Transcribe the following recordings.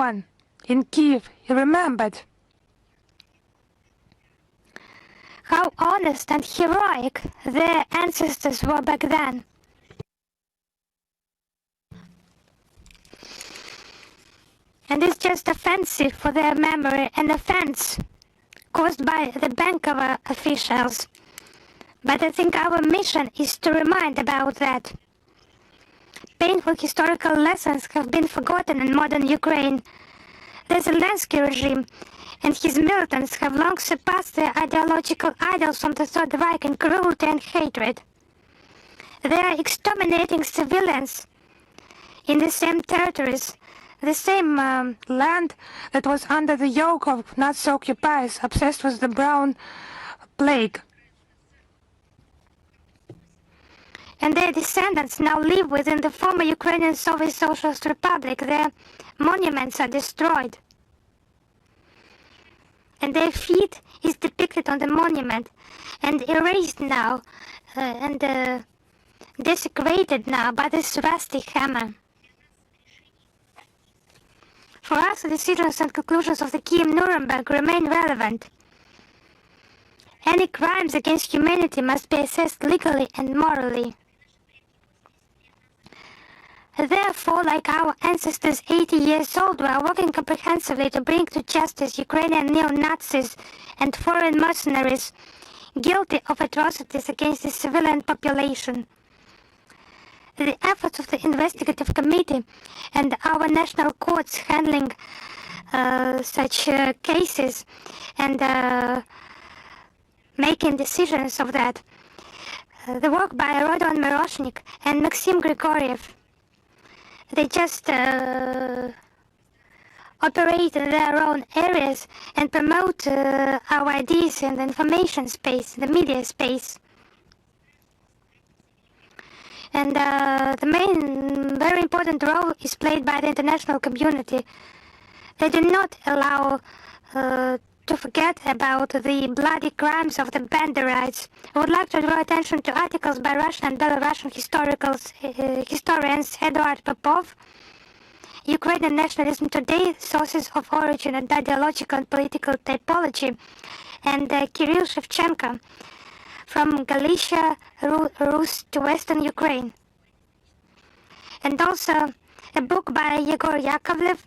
one. In Kiev, he remembered. How honest and heroic their ancestors were back then. And it's just offensive for their memory, an offense caused by the Bankova officials. But I think our mission is to remind about that. Painful historical lessons have been forgotten in modern Ukraine. The Zelensky regime and his militants have long surpassed their ideological idols from the Third Reich in cruelty and hatred. They are exterminating civilians in the same territories, the same Land that was under the yoke of Nazi occupiers, obsessed with the brown plague. and their descendants now live within the former Ukrainian Soviet Socialist Republic. Their monuments are destroyed. And their feet is depicted on the monument and erased now and desecrated now by this rusty hammer. For us, the decisions and conclusions of the Kiev Nuremberg remain relevant. Any crimes against humanity must be assessed legally and morally. Therefore, like our ancestors 80 years old, we are working comprehensively to bring to justice Ukrainian neo-Nazis and foreign mercenaries guilty of atrocities against the civilian population. The efforts of the investigative committee and our national courts handling such cases and making decisions of that. The work by Rodon Miroshnik and Maxim Grigoriev, they just operate in their own areas and promote our ideas in the information space, the media space. And the main, very important role is played by the international community. They do not allow to forget about the bloody crimes of the Banderites. I would like to draw attention to articles by Russian and Belarusian historians Eduard Popov, Ukrainian Nationalism Today, Sources of Origin and Ideological and Political Typology, and Kirill Shevchenko, From Galicia, Rus to Western Ukraine. And also a book by Yegor Yakovlev,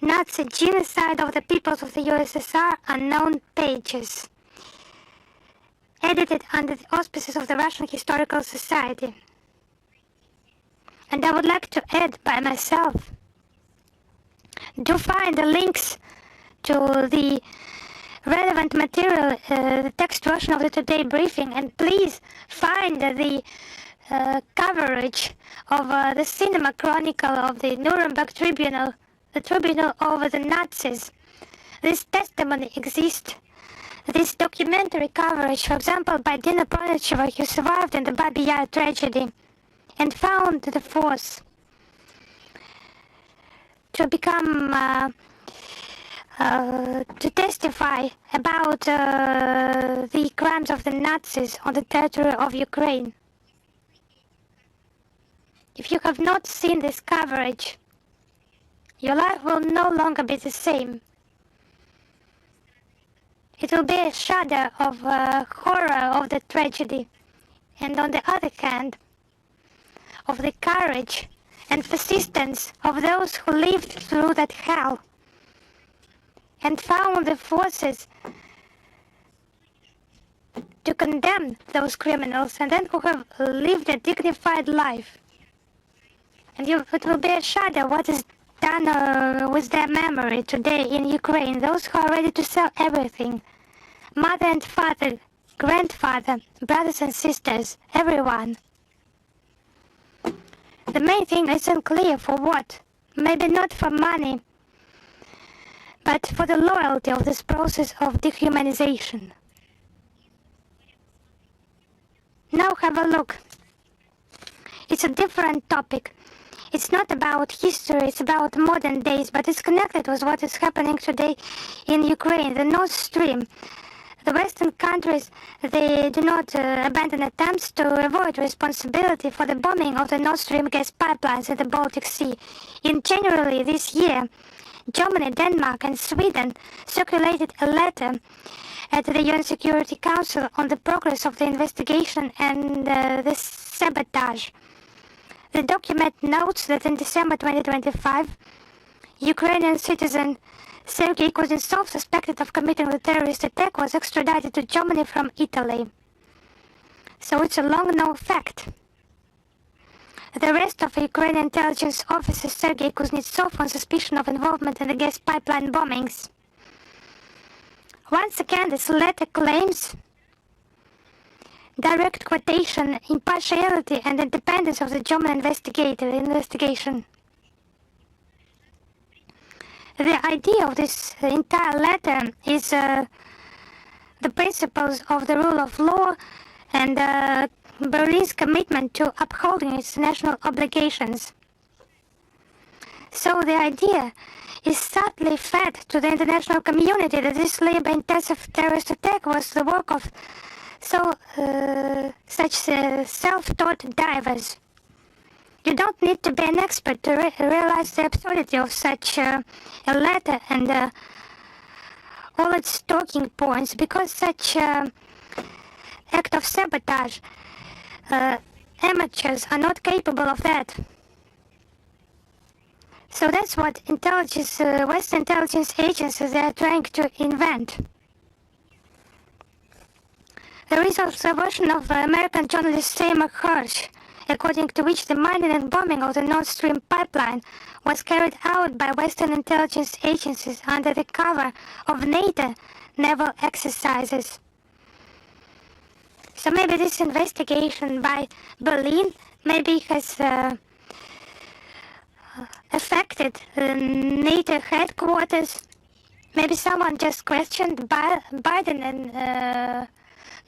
Nazi Genocide of the Peoples of the USSR, Unknown Pages, edited under the auspices of the Russian Historical Society. And I would like to add by myself, do find the links to the relevant material, the text version of the Today briefing, and please find the coverage of the cinema chronicle of the Nuremberg Tribunal, the tribunal over the Nazis. This testimony exists. This documentary coverage, for example, by Dina Pronicheva, who survived in the Babi Yar tragedy and found the force to become to testify about the crimes of the Nazis on the territory of Ukraine. If you have not seen this coverage, your life will no longer be the same. It will be a shadow of horror of the tragedy, and on the other hand, of the courage and persistence of those who lived through that hell and found the forces to condemn those criminals, and then who have lived a dignified life. And it will be a shadow what is done with their memory today in Ukraine. Those who are ready to sell everything, mother and father, grandfather, brothers and sisters, everyone. The main thing is unclear for what. Maybe not for money, but for the loyalty of this process of dehumanization. Now have a look. It's a different topic. It's not about history, it's about modern days, but it's connected with what is happening today in Ukraine. The Nord Stream, The Western countries, they do not abandon attempts to avoid responsibility for the bombing of the Nord Stream gas pipelines in the Baltic Sea. In January this year, Germany, Denmark and Sweden circulated a letter at the UN Security Council on the progress of the investigation and the sabotage. The document notes that in December 2025, Ukrainian citizen Sergei Kuznetsov, suspected of committing the terrorist attack, was extradited to Germany from Italy. So it's a long-known fact. The arrest of Ukrainian intelligence officer Sergei Kuznetsov on suspicion of involvement in the gas pipeline bombings. Once again, this letter claims direct quotation, impartiality and independence of the German investigation. The idea of this entire letter is the principles of the rule of law and Berlin's commitment to upholding its national obligations. So the idea is subtly fed to the international community that this labor-intensive terrorist attack was the work of such self-taught divers. You don't need to be an expert to realize the absurdity of such a letter and all its talking points, because such act of sabotage, amateurs are not capable of that. So that's what Western intelligence agencies are trying to invent. There is also a version of American journalist Seymour Hersh, according to which the mining and bombing of the Nord Stream pipeline was carried out by Western intelligence agencies under the cover of NATO naval exercises. So maybe this investigation by Berlin maybe has affected NATO headquarters. Maybe someone just questioned Biden and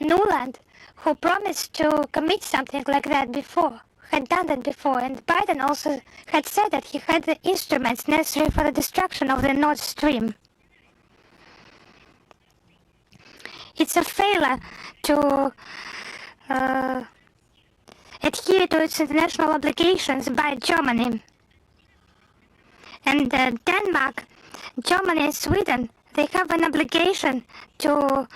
Nuland, who promised to commit something like that before, had done that before, and Biden also had said that he had the instruments necessary for the destruction of the Nord Stream. It's a failure to adhere to its international obligations by Germany. And Denmark, Germany and Sweden, they have an obligation to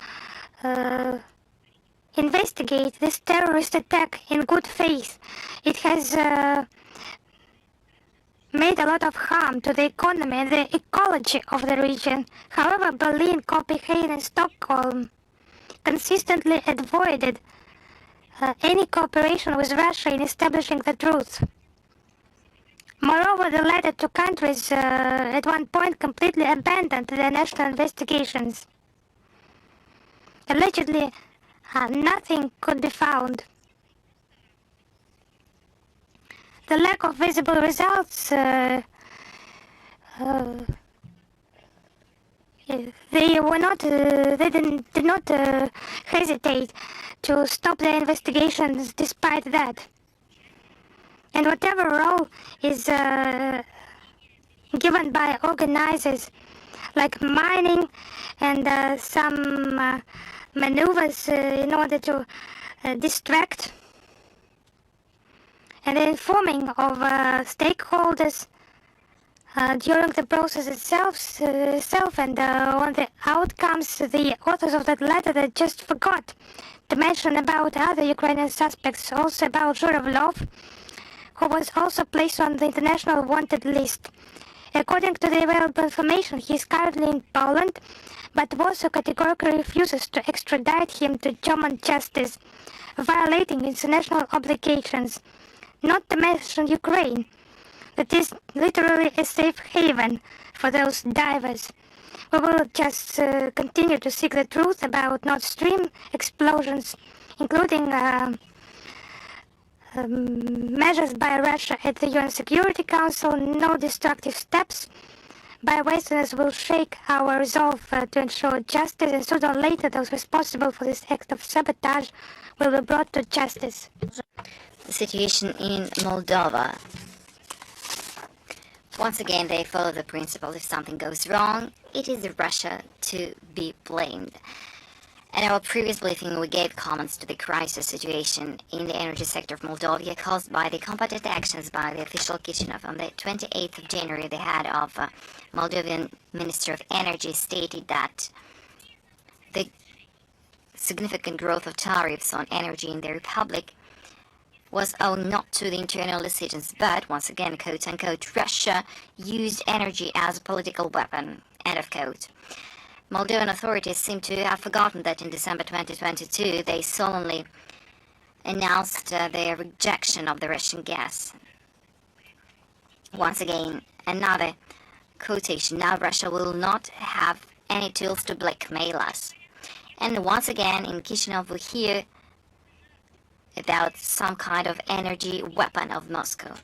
investigate this terrorist attack in good faith. It has made a lot of harm to the economy and the ecology of the region. However, Berlin, Copenhagen and Stockholm consistently avoided any cooperation with Russia in establishing the truth. Moreover, the latter two countries at one point completely abandoned their national investigations. Allegedly, nothing could be found. The lack of visible results, they did not hesitate to stop their investigations despite that. And whatever role is given by organizers, like mining and some maneuvers in order to distract and informing of stakeholders during the process itself and on the outcomes, the authors of that letter that just forgot to mention about other Ukrainian suspects, also about Zhuravlov, who was also placed on the international wanted list. According to the available information, he is currently in Poland, but Warsaw categorically refuses to extradite him to German justice, violating international obligations, not to mention Ukraine, that is literally a safe haven for those divers. We will just continue to seek the truth about Nord Stream explosions, including measures by Russia at the UN Security Council. No destructive steps by Westerners will shake our resolve to ensure justice, and sooner or later those responsible for this act of sabotage will be brought to justice. The situation in Moldova. Once again, they follow the principle: if something goes wrong, it is Russia to be blamed. In our previous briefing, we gave comments to the crisis situation in the energy sector of Moldova caused by the combative actions by the official Chisinau. On the 28th of January, the head of Moldovan Minister of Energy stated that the significant growth of tariffs on energy in the Republic was owed not to the internal decisions, but, once again, quote-unquote, Russia used energy as a political weapon, end of quote. Moldovan authorities seem to have forgotten that in December 2022, they solemnly announced their rejection of the Russian gas. Once again, another quotation, now Russia will not have any tools to blackmail us. And once again, in Chisinau, we hear about some kind of energy weapon of Moscow.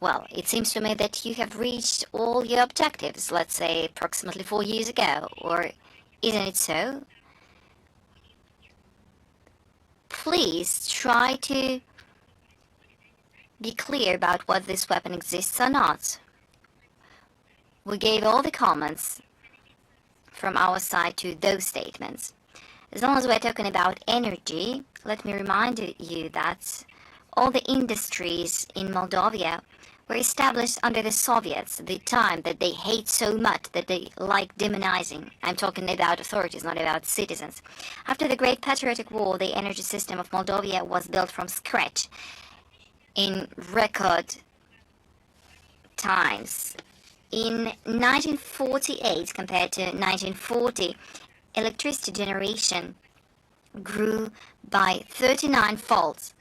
Well, it seems to me that you have reached all your objectives, let's say approximately 4 years ago, or isn't it so? Please try to be clear about whether this weapon exists or not. We gave all the comments from our side to those statements. As long as we're talking about energy, let me remind you that all the industries in Moldova were established under the Soviets, the time that they hate so much, that they like demonizing. I'm talking about authorities, not about citizens. After the Great Patriotic War, the energy system of Moldova was built from scratch in record times. In 1948, compared to 1940, electricity generation grew by 39-fold.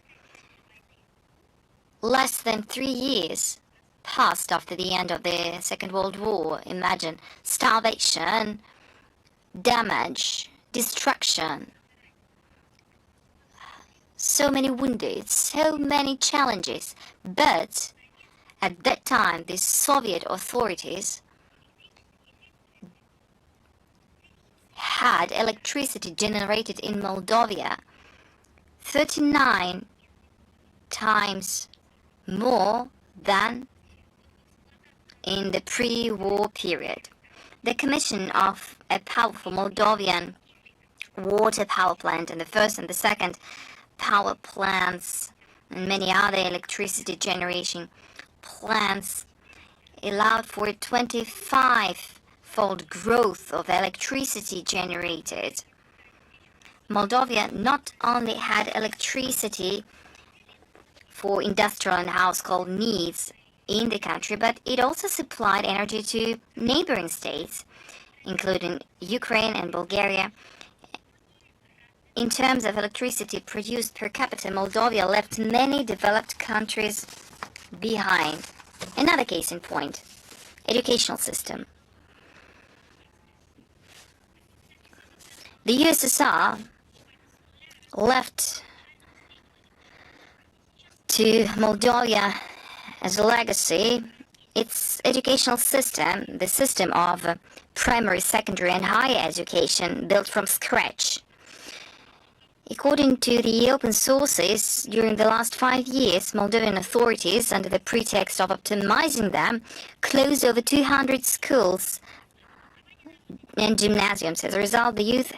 Less than 3 years passed after the end of the Second World War. Imagine starvation, damage, destruction, so many wounded, so many challenges. But at that time, the Soviet authorities had electricity generated in Moldova 39 times more than in the pre-war period. The commission of a powerful Moldovan water power plant and the first and the second power plants and many other electricity generation plants allowed for a 25-fold growth of electricity generated. Moldova not only had electricity for industrial and household needs in the country, but it also supplied energy to neighboring states, including Ukraine and Bulgaria. In terms of electricity produced per capita, Moldova left many developed countries behind. Another case in point, educational system. The USSR left to Moldova as a legacy its educational system, the system of primary, secondary and higher education built from scratch. According to the open sources, during the last 5 years, Moldovan authorities, under the pretext of optimizing them, closed over 200 schools and gymnasiums. As a result, the youth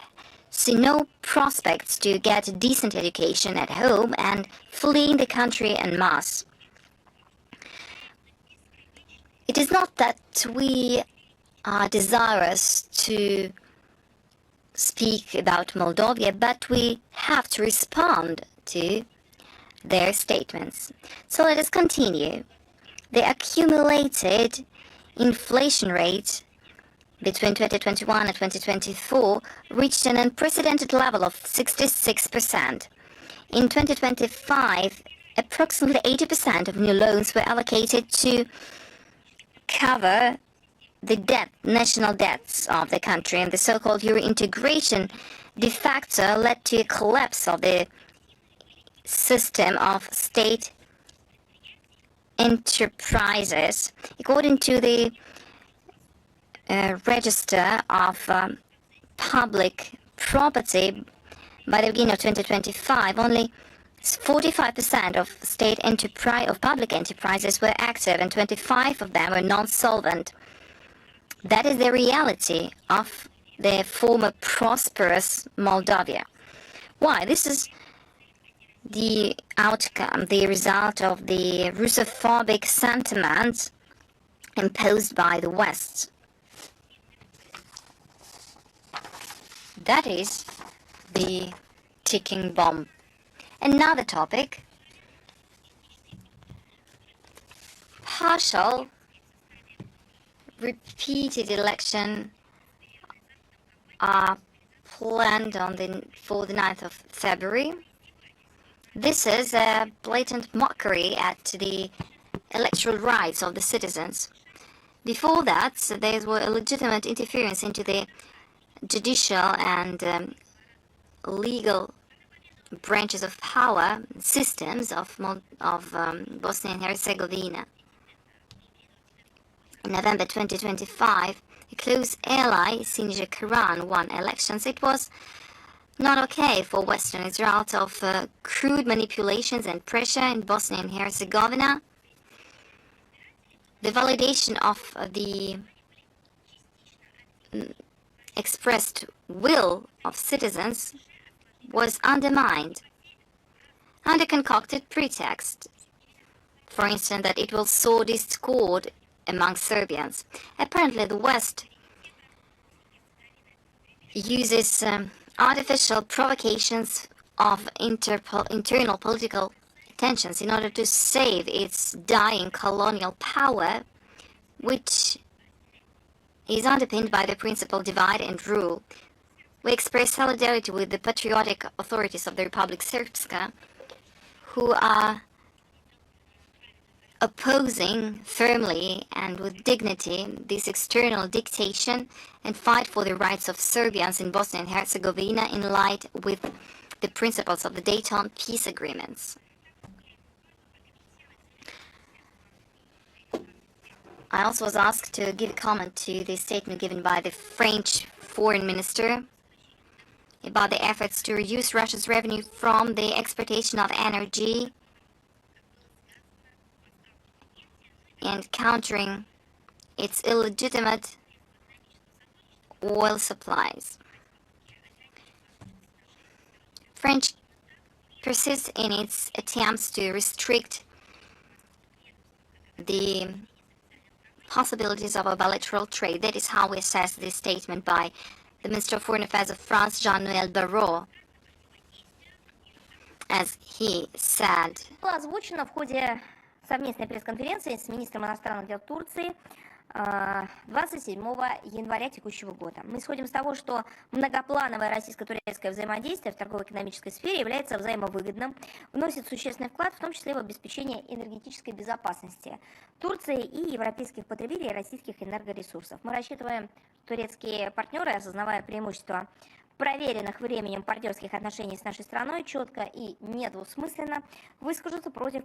see no prospects to get a decent education at home and fleeing the country en masse. It is not that we are desirous to speak about Moldova, but we have to respond to their statements. So let us continue. The accumulated inflation rate between 2021 and 2024 reached an unprecedented level of 66%. In 2025, approximately 80% of new loans were allocated to cover the national debts of the country, and the so-called euro integration de facto led to a collapse of the system of state enterprises. According to the register of public property, by the beginning of 2025, only 45% of public enterprises were active, and 25 of them were non-solvent. That is the reality of the former prosperous Moldavia. Why? This is the outcome, the result of the Russophobic sentiment imposed by the West. That is the ticking bomb. Another topic, partial repeated election are planned for the 9th of February. This is a blatant mockery at the electoral rights of the citizens. Before that, there was a legitimate interference into the judicial and legal branches of power systems of Bosnia and Herzegovina. In November 2025, a close ally, Sinjar Karan, won elections. It was not okay for Western Israel of crude manipulations and pressure in Bosnia and Herzegovina. The validation of the expressed will of citizens was undermined under concocted pretext. For instance, that it will sow discord among Serbians. Apparently, the West uses artificial provocations of internal political tensions in order to save its dying colonial power, which is underpinned by the principle divide and rule. We express solidarity with the patriotic authorities of the Republic Srpska, who are opposing firmly and with dignity this external dictation and fight for the rights of Serbians in Bosnia and Herzegovina in light with the principles of the Dayton peace agreements. I also was asked to give a comment to the statement given by the French foreign minister about the efforts to reduce Russia's revenue from the exportation of energy and countering its illegitimate oil supplies. France persists in its attempts to restrict the possibilities of a bilateral trade. That is how we assess this statement by the Minister of Foreign Affairs of France, Jean-Noël Barrot, as he said. Было озвучено в ходе совместной пресс-конференции с министром иностранных дел Турции 27 января текущего года. Мы исходим с того, что многоплановое российско-турецкое взаимодействие в торгово-экономической сфере является взаимовыгодным, вносит существенный вклад, в том числе в обеспечение энергетической безопасности Турции и европейских потребителей российских энергоресурсов. Мы рассчитываем, турецкие партнеры, осознавая преимущества проверенных временем партнерских отношений с нашей страной, четко и недвусмысленно выскажутся против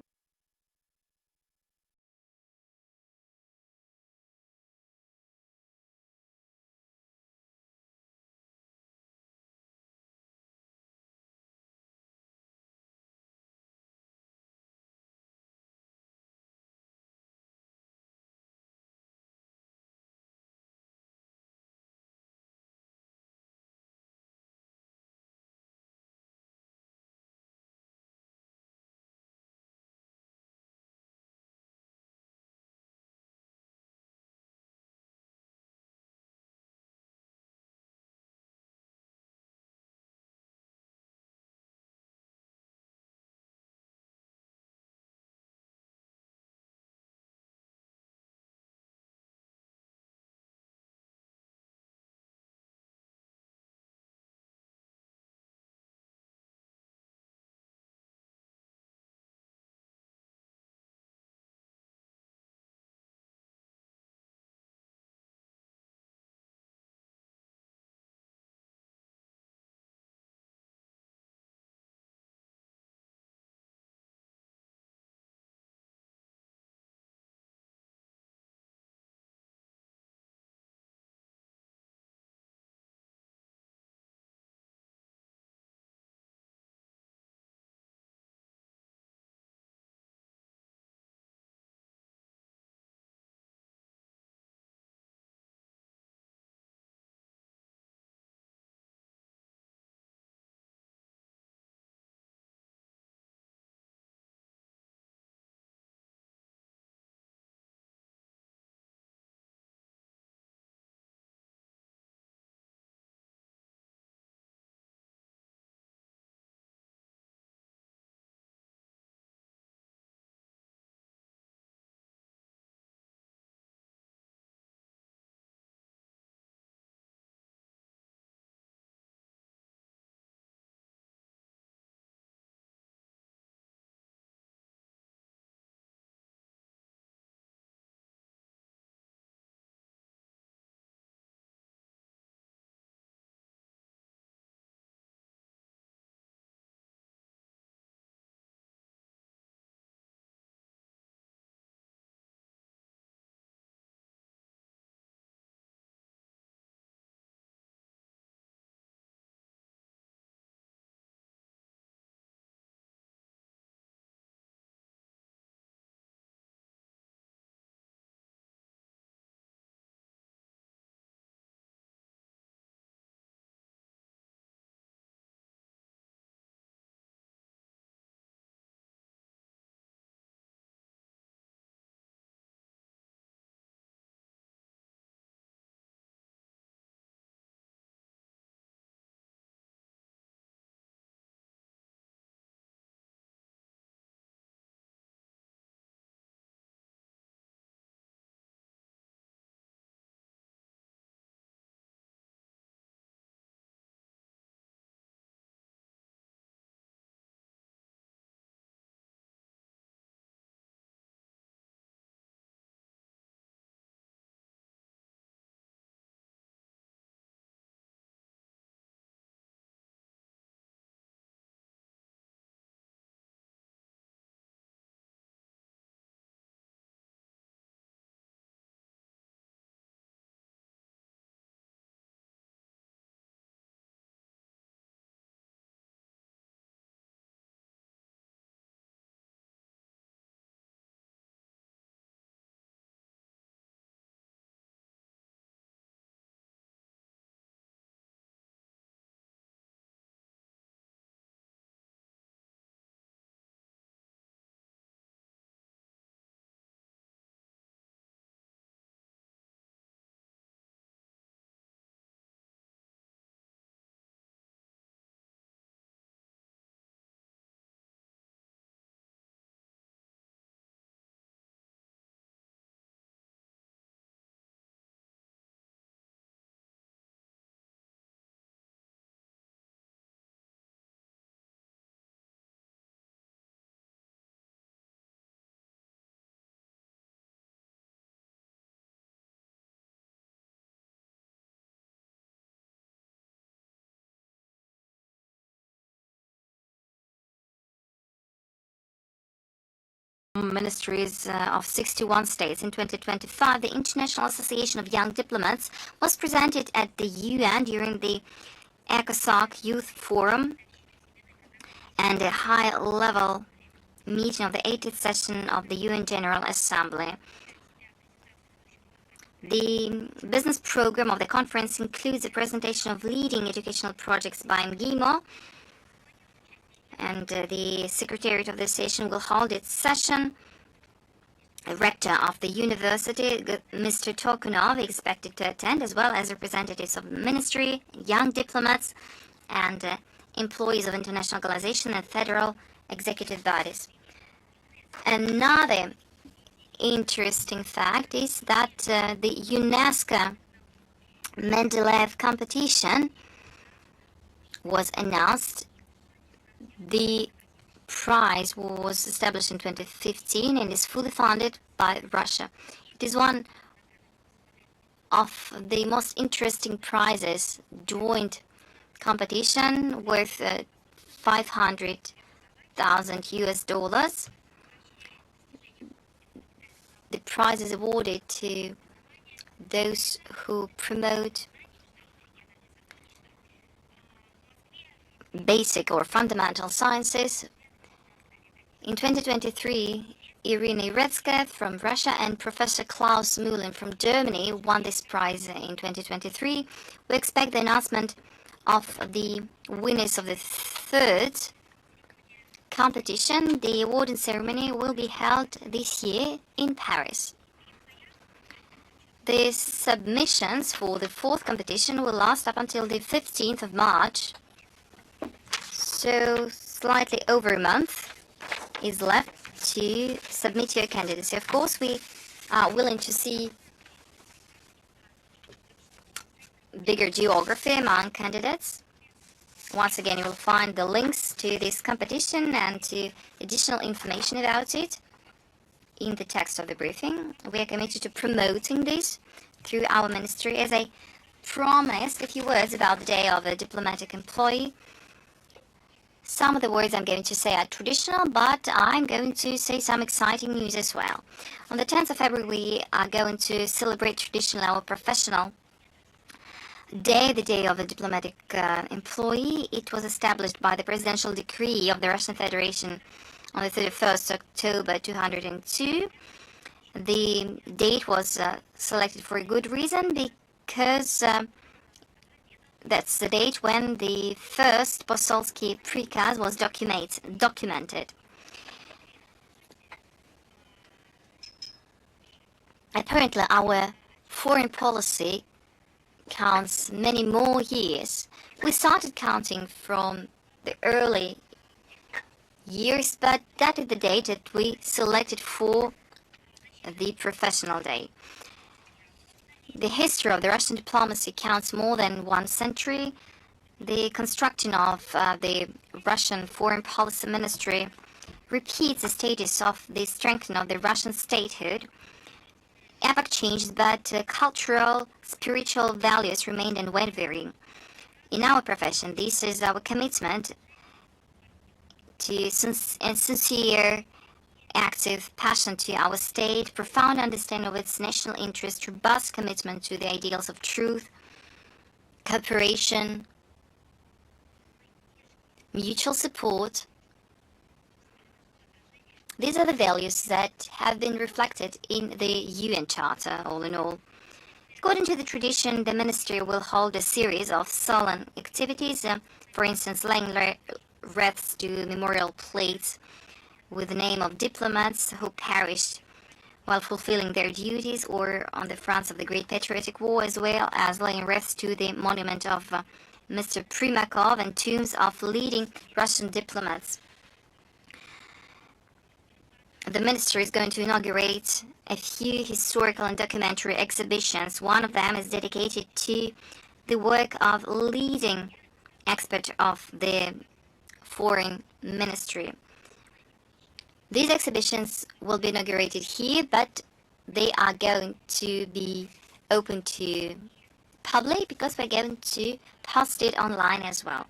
ministries of 61 states. In 2025, the International Association of Young Diplomats was presented at the UN during the ECOSOC Youth Forum and a high-level meeting of the 80th session of the UN General Assembly. The business program of the conference includes a presentation of leading educational projects by MGIMO, and the Secretariat of the session will hold its session. A rector of the university, Mr. Tokunov, expected to attend, as well as representatives of the ministry, young diplomats, and employees of international organizations and federal executive bodies. Another interesting fact is that the UNESCO Mendeleev competition was announced. The prize was established in 2015 and is fully funded by Russia. It is one of the most interesting prizes, joint competition worth $500,000. The prize is awarded to those who promote basic or fundamental sciences. In 2023, Irina Retska from Russia and Professor Klaus Mühlen from Germany won this prize in 2023. We expect the announcement of the winners of the third competition. The awarding ceremony will be held this year in Paris. The submissions for the fourth competition will last up until the 15th of March. So slightly over a month is left to submit your candidacy. Of course, we are willing to see bigger geography among candidates. Once again, you will find the links to this competition and to additional information about it in the text of the briefing. We are committed to promoting this through our ministry. As I promised, a few words about the Day of a Diplomatic Employee. Some of the words I'm going to say are traditional, but I'm going to say some exciting news as well. On the 10th of February, we are going to celebrate traditional our professional day, the Day of a Diplomatic Employee. It was established by the presidential decree of the Russian Federation on the 31st October 2002. The date was selected for a good reason, because that's the date when the first Posolsky prikaz was documented. Apparently, our foreign policy counts many more years. We started counting from the early years, but that is the date that we selected for the professional day. The history of the Russian diplomacy counts more than 1 century. The construction of the Russian Foreign Policy Ministry repeats the status of the strengthening of the Russian statehood. Epoch changed, but cultural, spiritual values remained unwavering. In our profession, this is our commitment to sincere, active passion to our state, profound understanding of its national interest, robust commitment to the ideals of truth, cooperation, mutual support. These are the values that have been reflected in the UN Charter, all in all. According to the tradition, the ministry will hold a series of solemn activities, for instance, laying wreaths to memorial plates with the name of diplomats who perished while fulfilling their duties or on the fronts of the Great Patriotic War, as well as laying wreaths to the monument of Mr. Primakov and tombs of leading Russian diplomats. The ministry is going to inaugurate a few historical and documentary exhibitions. One of them is dedicated to the work of leading expert of the foreign ministry. These exhibitions will be inaugurated here, but they are going to be open to public because we're going to post it online as well.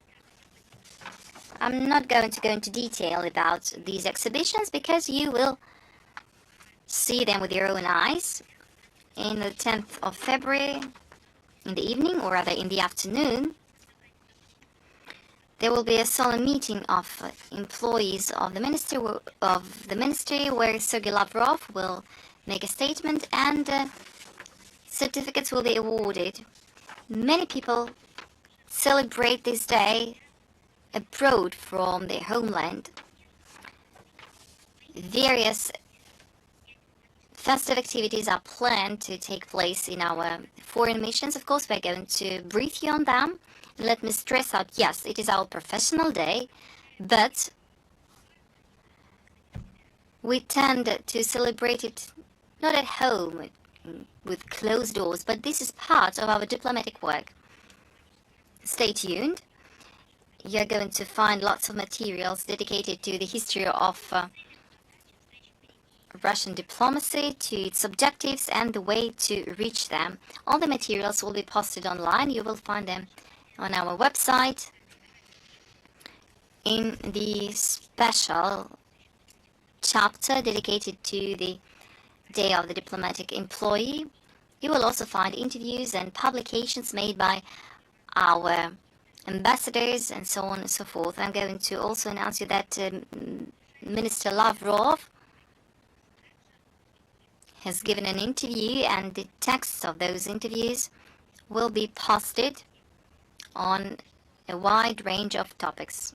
I'm not going to go into detail about these exhibitions because you will see them with your own eyes. In the 10th of February, in the evening, or rather in the afternoon, there will be a solemn meeting of employees of the ministry where Sergei Lavrov will make a statement and certificates will be awarded. Many people celebrate this day abroad from their homeland. Various festive activities are planned to take place in our foreign missions. Of course, we're going to brief you on them. Let me stress out, yes, it is our professional day, but we tend to celebrate it not at home with closed doors, but this is part of our diplomatic work. Stay tuned. You're going to find lots of materials dedicated to the history of Russian diplomacy, to its objectives and the way to reach them. All the materials will be posted online. You will find them on our website in the special chapter dedicated to the Day of the Diplomatic Employee. You will also find interviews and publications made by our ambassadors and so on and so forth. I'm going to also announce you that Minister Lavrov has given an interview, and the texts of those interviews will be posted on a wide range of topics.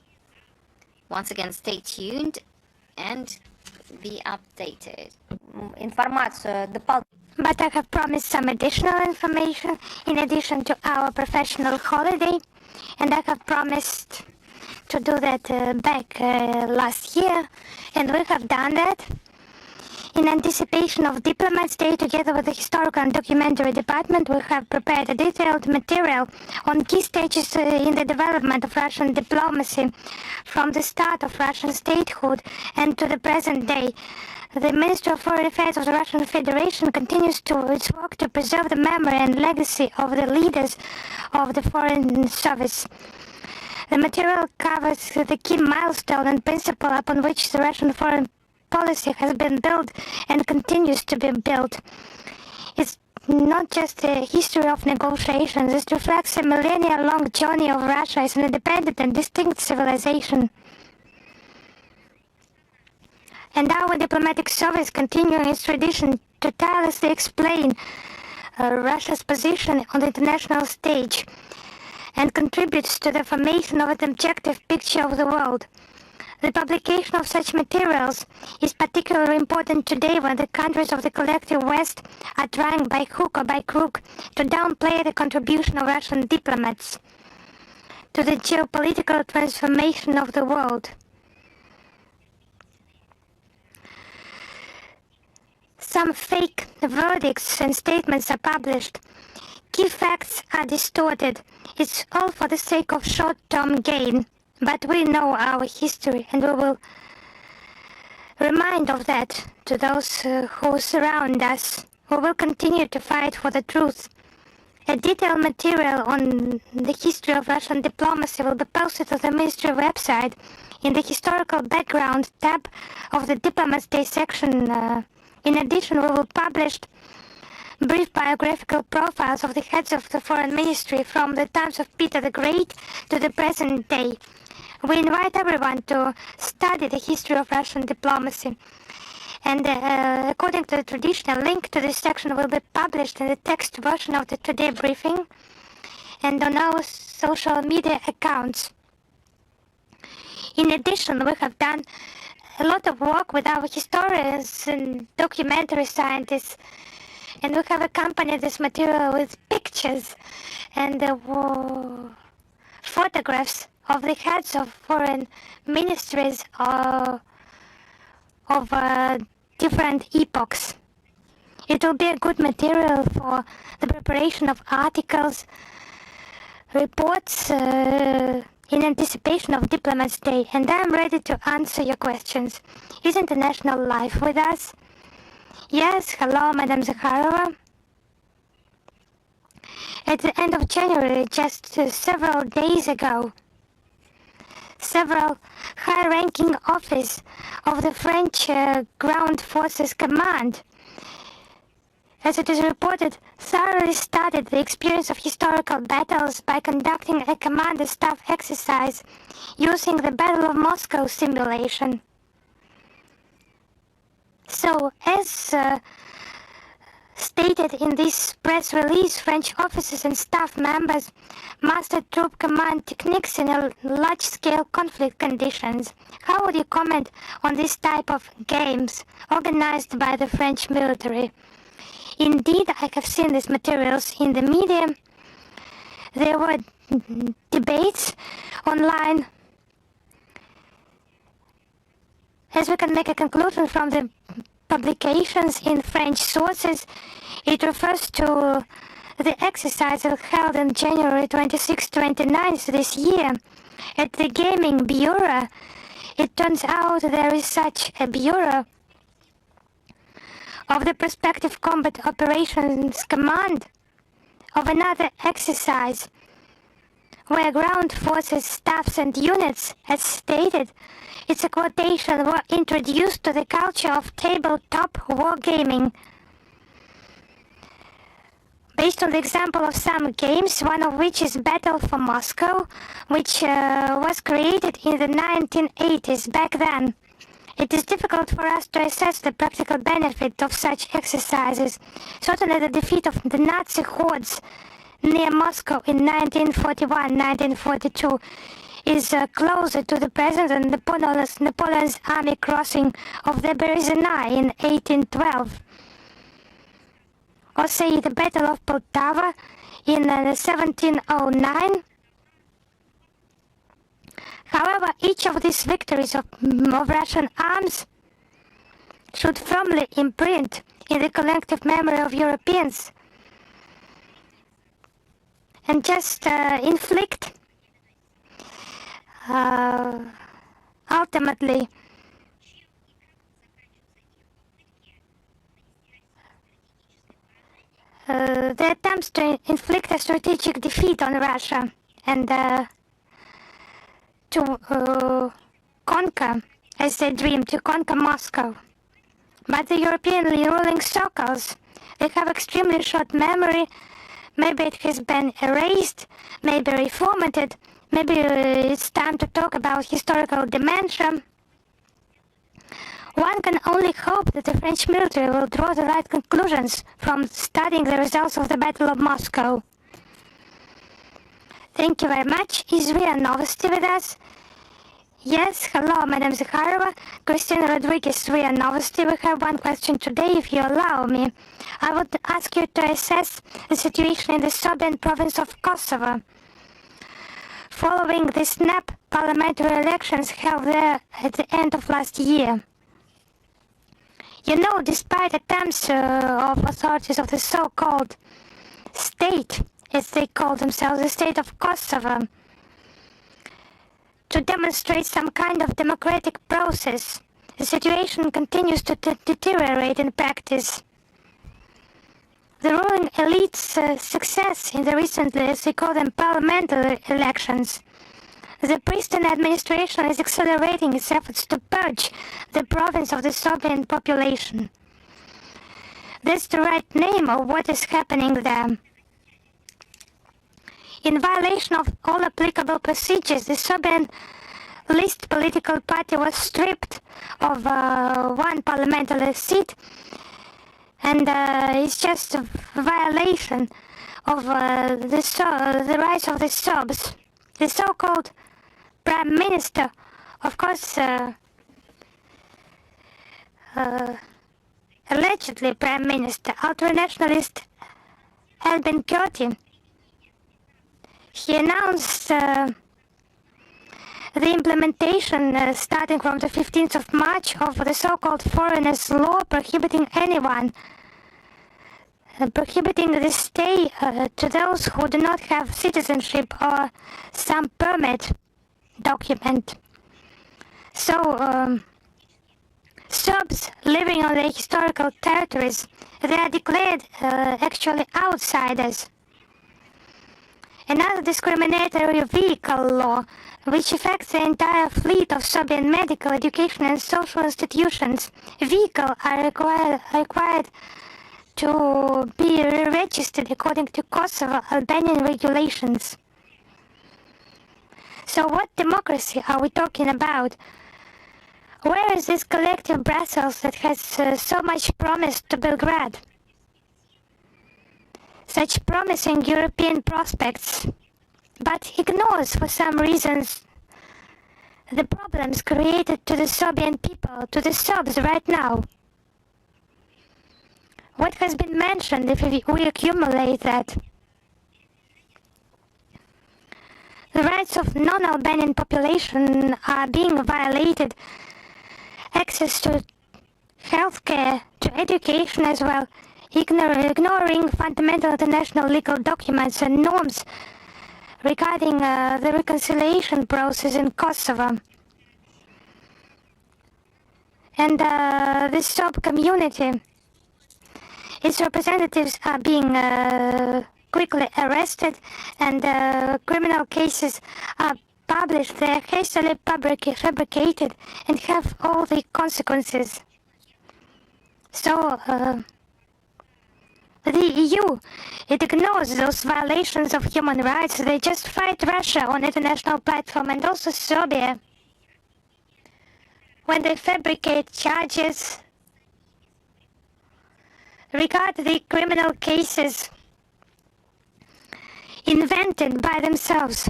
Once again, stay tuned and be updated. But I have promised some additional information in addition to our professional holiday, and I have promised to do that back last year, and we have done that. In anticipation of Diplomats' Day, together with the Historical and Documentary Department, we have prepared a detailed material on key stages in the development of Russian diplomacy from the start of Russian statehood and to the present day. The Ministry of Foreign Affairs of the Russian Federation continues its work to preserve the memory and legacy of the leaders of the Foreign Service. The material covers the key milestone and principle upon which the Russian foreign policy has been built and continues to be built. It's not just a history of negotiations, it reflects a millennia-long journey of Russia as an independent and distinct civilization. And our diplomatic service continuing its tradition to tirelessly explain Russia's position on the international stage and contributes to the formation of an objective picture of the world. The publication of such materials is particularly important today when the countries of the collective West are trying by hook or by crook to downplay the contribution of Russian diplomats to the geopolitical transformation of the world. Some fake verdicts and statements are published. Key facts are distorted. It's all for the sake of short-term gain. But we know our history, and we will remind of that to those who surround us. We will continue to fight for the truth. A detailed material on the history of Russian diplomacy will be posted to the Ministry website in the Historical Background tab of the Diplomats' Day section. In addition, we will publish brief biographical profiles of the heads of the Foreign Ministry from the times of Peter the Great to the present day. We invite everyone to study the history of Russian diplomacy. And according to the tradition, a link to this section will be published in the text version of the Today briefing and on our social media accounts. In addition, we have done a lot of work with our historians and documentary scientists, and we have accompanied this material with pictures and photographs of the heads of foreign ministries of different epochs. It will be a good material for the preparation of articles, reports in anticipation of Diplomats' Day, and I am ready to answer your questions. Is international life with us? Yes, hello, Madam Zakharova. At the end of January, just several days ago, several high-ranking office of the French Ground Forces Command, as it is reported, thoroughly studied the experience of historical battles by conducting a commander staff exercise using the Battle of Moscow simulation. So, as stated in this press release, French officers and staff members mastered troop command techniques in large-scale conflict conditions. How would you comment on this type of games organized by the French military? Indeed, I have seen these materials in the media. There were debates online. As we can make a conclusion from the publications in French sources, it refers to the exercise held on January 26-29 this year at the Gaming Bureau. It turns out there is such a bureau of the Prospective Combat Operations Command of another exercise where ground forces, staffs and units, as stated, it's a quotation, were introduced to the culture of tabletop wargaming. Based on the example of some games, one of which is Battle for Moscow, which was created in the 1980s back then. It is difficult for us to assess the practical benefit of such exercises. Certainly the defeat of the Nazi hordes near Moscow in 1941-1942 is closer to the present than Napoleon's army crossing of the Berezina in 1812. Or say the Battle of Poltava in 1709. However, each of these victories of Russian arms should firmly imprint in the collective memory of Europeans and just inflict ultimately the attempts to inflict a strategic defeat on Russia and to conquer, as they dream, to conquer Moscow. But the European ruling circles, they have extremely short memory. Maybe it has been erased, maybe reformatted, maybe it's time to talk about historical dementia. One can only hope that the French military will draw the right conclusions from studying the results of the Battle of Moscow. Thank you very much. Is RIA Novosti with us? Yes, hello, Madam Zakharova. Christina Rodriguez, RIA Novosti. We have one question today, if you allow me. I would ask you to assess the situation in the Serbian province of Kosovo following the snap parliamentary elections held there at the end of last year. You know, despite attempts of authorities of the so-called state, as they call themselves, the state of Kosovo, to demonstrate some kind of democratic process, the situation continues to deteriorate in practice. The ruling elite's success in the recently, as they call them, parliamentary elections, the Pristina administration is accelerating its efforts to purge the province of the Serbian population. That's the right name of what is happening there. In violation of all applicable procedures, the Serbian least political party was stripped of one parliamentary seat, and it's just a violation of the rights of the Serbs. The so-called Prime Minister, of course, allegedly Prime Minister, ultranationalist Albin Kurti, he announced the implementation starting from the 15th of March of the so-called foreigners law prohibiting anyone, prohibiting the stay to those who do not have citizenship or some permit document. So Serbs living on the historical territories, they are declared actually outsiders. Another discriminatory vehicle law which affects the entire fleet of Serbian medical, education and social institutions. Vehicles are required to be registered according to Kosovo Albanian regulations. So what democracy are we talking about? Where is this collective Brussels that has so much promised to Belgrade? Such promising European prospects, but ignores for some reasons the problems created to the Serbian people, to the Serbs right now. What has been mentioned, if we accumulate that? The rights of non-Albanian population are being violated. Access to healthcare, to education as well, ignoring fundamental international legal documents and norms regarding the reconciliation process in Kosovo. And the Serb community, its representatives are being quickly arrested, and criminal cases are published. They are hastily fabricated and have all the consequences. So the EU, it ignores those violations of human rights. They just fight Russia on international platform, and also Serbia. When they fabricate charges regarding the criminal cases invented by themselves.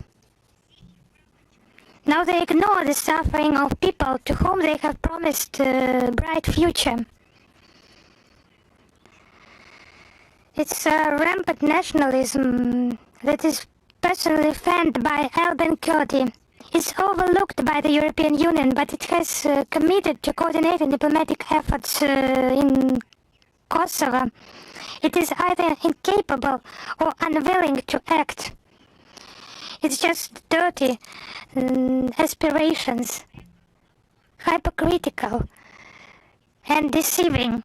Now they ignore the suffering of people to whom they have promised a bright future. It's a rampant nationalism that is personally fanned by Alban Kurdi. It's overlooked by the European Union, but it has committed to coordinating diplomatic efforts in Kosovo. It is either incapable or unwilling to act. It's just dirty aspirations, hypocritical and deceiving.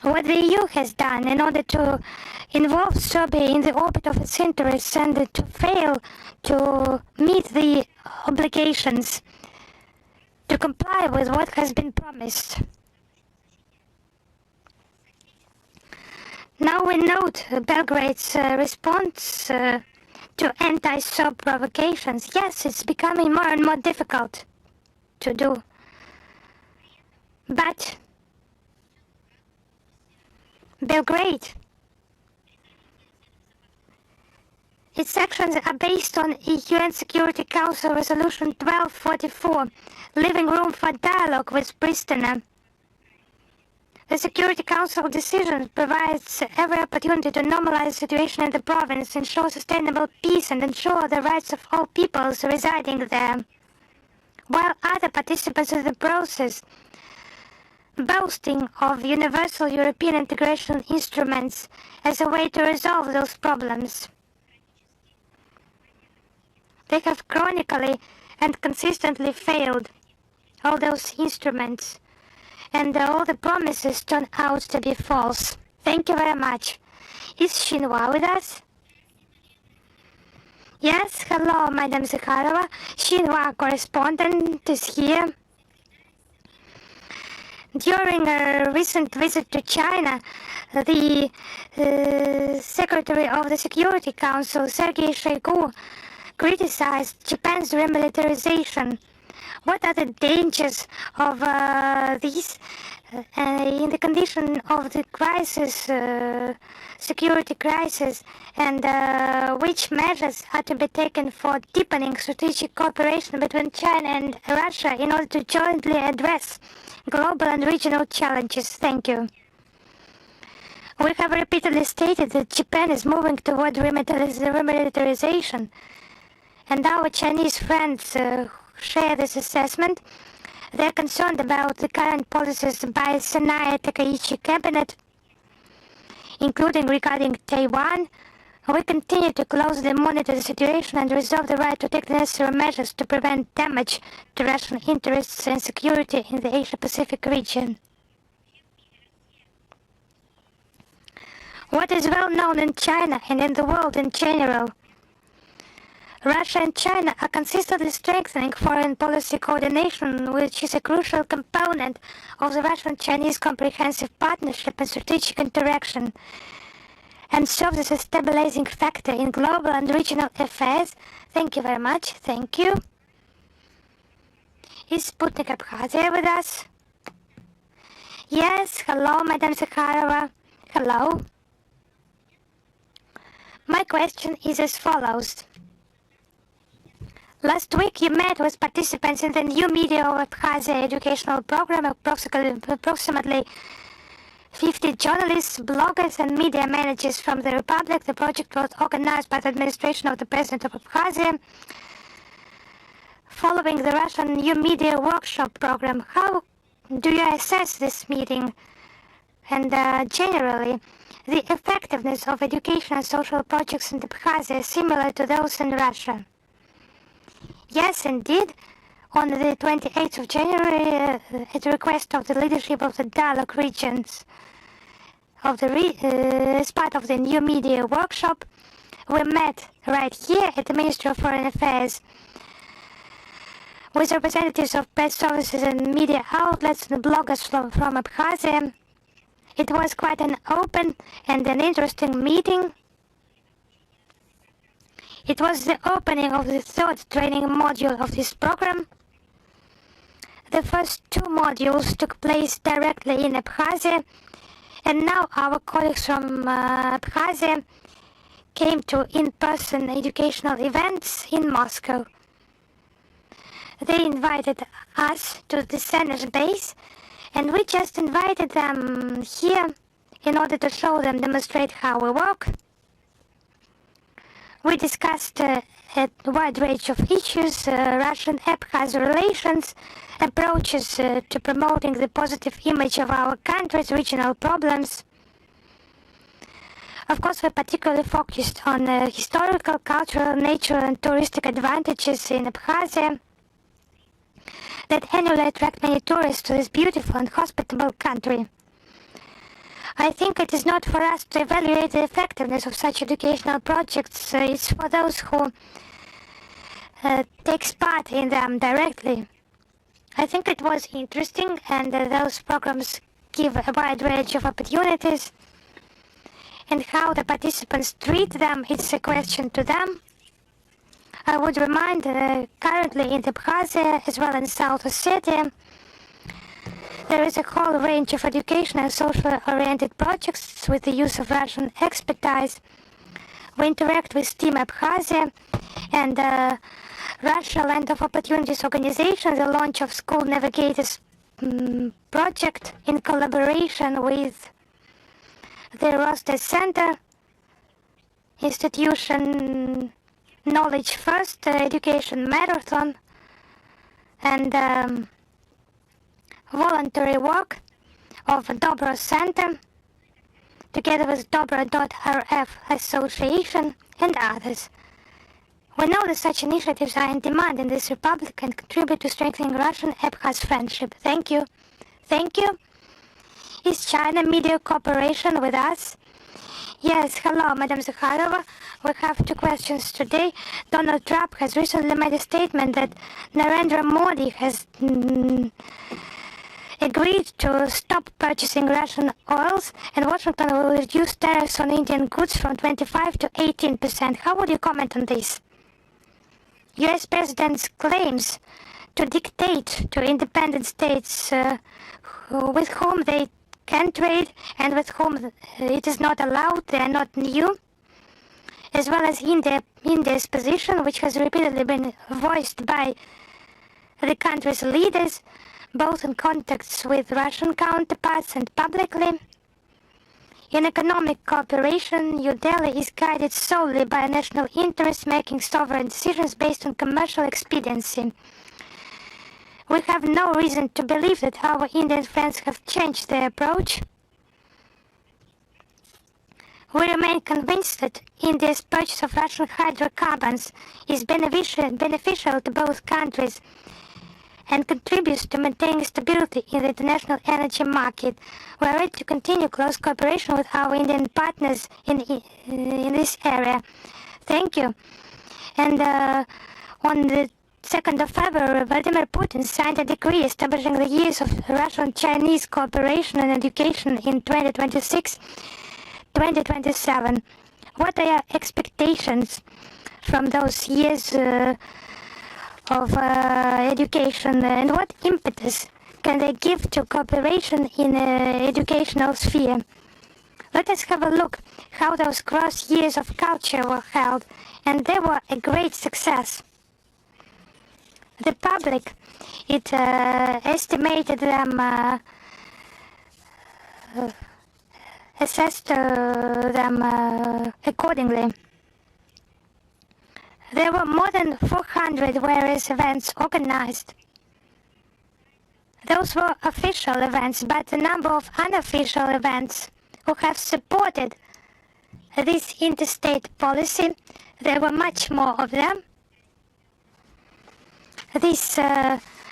What the EU has done in order to involve Serbia in the orbit of its interests and to fail to meet the obligations to comply with what has been promised. Now we note Belgrade's response to anti-Serb provocations. Yes, it's becoming more and more difficult to do. But Belgrade, its actions are based on UN Security Council Resolution 1244, leaving room for dialogue with Pristina. The Security Council decision provides every opportunity to normalize the situation in the province, ensure sustainable peace, and ensure the rights of all peoples residing there, while other participants in the process boasting of universal European integration instruments as a way to resolve those problems. They have chronically and consistently failed, all those instruments, and all the promises turn out to be false. Thank you very much. Is Xinhua with us? Yes, hello, Madam Zakharova. Xinhua correspondent is here. During a recent visit to China, the Secretary of the Security Council, Sergei Shoigu, criticized Japan's remilitarization. What are the dangers of these in the condition of the crisis, security crisis, and which measures are to be taken for deepening strategic cooperation between China and Russia in order to jointly address global and regional challenges? Thank you. We have repeatedly stated that Japan is moving toward remilitarization, and our Chinese friends share this assessment. They are concerned about the current policies by Senai Takaichi cabinet, including regarding Taiwan. We continue to closely monitor the situation and reserve the right to take the necessary measures to prevent damage to Russian interests and security in the Asia-Pacific region. What is well known in China and in the world in general, Russia and China are consistently strengthening foreign policy coordination, which is a crucial component of the Russian-Chinese comprehensive partnership and strategic interaction, and serves as a stabilizing factor in global and regional affairs. Thank you very much. Thank you. Is Sputnik Abkhazia with us? Yes. Hello, Madam Zakharova. Hello. My question is as follows. Last week you met with participants in the new Media of Abkhazia educational program, approximately 50 journalists, bloggers and media managers from the Republic. The project was organized by the administration of the President of Abkhazia following the Russian New Media Workshop program. How do you assess this meeting and generally the effectiveness of education and social projects in Abkhazia similar to those in Russia? Yes, indeed. On the 28th of January, at the request of the leadership of the dialogue regions, as part of the new media workshop, we met right here at the Ministry of Foreign Affairs with representatives of press services and media outlets and bloggers from Abkhazia. It was quite an open and an interesting meeting. It was the opening of the third training module of this program. The first two modules took place directly in Abkhazia, and now our colleagues from Abkhazia came to in-person educational events in Moscow. They invited us to the center's base, and we just invited them here in order to show them, demonstrate how we work. We discussed a wide range of issues, Russian-Abkhaz relations, approaches to promoting the positive image of our country's regional problems. Of course, we particularly focused on historical, cultural, natural and touristic advantages in Abkhazia that annually attract many tourists to this beautiful and hospitable country. I think it is not for us to evaluate the effectiveness of such educational projects. It's for those who takes part in them directly. I think it was interesting, and those programs give a wide range of opportunities. And how the participants treat them is a question to them. I would remind currently in Abkhazia as well in South Ossetia, there is a whole range of education and social-oriented projects with the use of Russian expertise. We interact with Team Abkhazia and Russia Land of Opportunities organization, the launch of School Navigators project in collaboration with the Rostes Center institution, Knowledge First Education Marathon, and voluntary work of Dobro Center, together with Dobro.rf Association and others. We know that such initiatives are in demand in this republic and contribute to strengthening Russian-Abkhaz friendship. Thank you. Thank you. Is China Media Cooperation with us? Yes, hello, Madam Zakharova. We have two questions today. Donald Trump has recently made a statement that Narendra Modi has agreed to stop purchasing Russian oils, and Washington will reduce tariffs on Indian goods from 25 to 18%. How would you comment on this? U.S. President's claims to dictate to independent states with whom they can trade and with whom it is not allowed, they are not new, as well as India's position, which has repeatedly been voiced by the country's leaders, both in contacts with Russian counterparts and publicly. In economic cooperation, New Delhi is guided solely by national interests, making sovereign decisions based on commercial expediency. We have no reason to believe that our Indian friends have changed their approach. We remain convinced that India's purchase of Russian hydrocarbons is beneficial to both countries and contributes to maintaining stability in the international energy market. We are ready to continue close cooperation with our Indian partners in this area. Thank you. And on the 2nd of February, Vladimir Putin signed a decree establishing the years of Russian-Chinese cooperation in education in 2026-2027. What are your expectations from those years of education, and what impetus can they give to cooperation in educational sphere? Let us have a look how those cross years of culture were held, and they were a great success. The public, it estimated them, assessed them accordingly. There were more than 400 various events organized. Those were official events, but the number of unofficial events who have supported this interstate policy, there were much more of them. This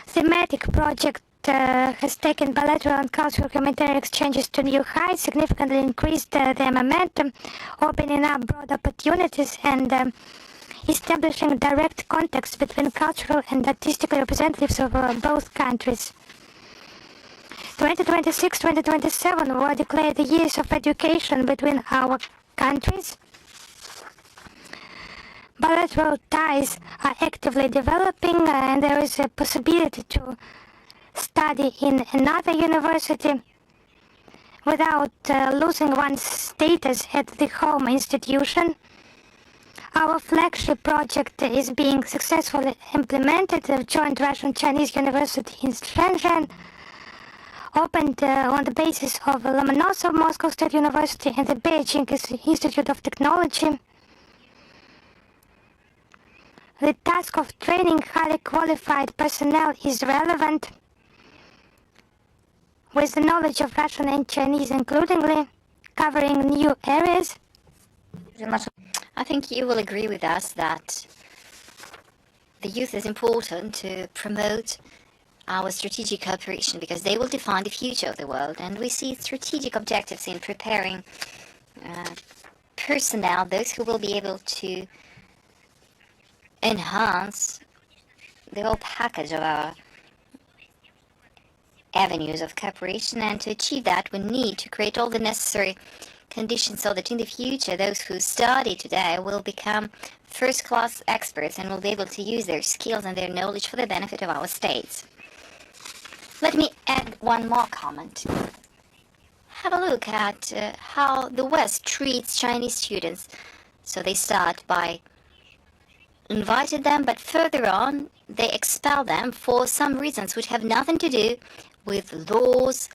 thematic project has taken bilateral and cultural humanitarian exchanges to new heights, significantly increased their momentum, opening up broad opportunities and establishing direct contacts between cultural and artistic representatives of both countries. 2026-2027 were declared the years of education between our countries. Bilateral ties are actively developing, and there is a possibility to study in another university without losing one's status at the home institution. Our flagship project is being successfully implemented. The joint Russian-Chinese University in Shenzhen opened on the basis of Lomonosov Moscow State University and the Beijing Institute of Technology. The task of training highly qualified personnel is relevant, with the knowledge of Russian and Chinese includingly, covering new areas. I think you will agree with us that the youth is important to promote our strategic cooperation because they will define the future of the world, and we see strategic objectives in preparing personnel, those who will be able to enhance the whole package of our avenues of cooperation, and to achieve that we need to create all the necessary conditions so that in the future those who study today will become first-class experts and will be able to use their skills and their knowledge for the benefit of our states. Let me add one more comment. Have a look at how the West treats Chinese students. So they start by inviting them, but further on they expel them for some reasons which have nothing to do with laws,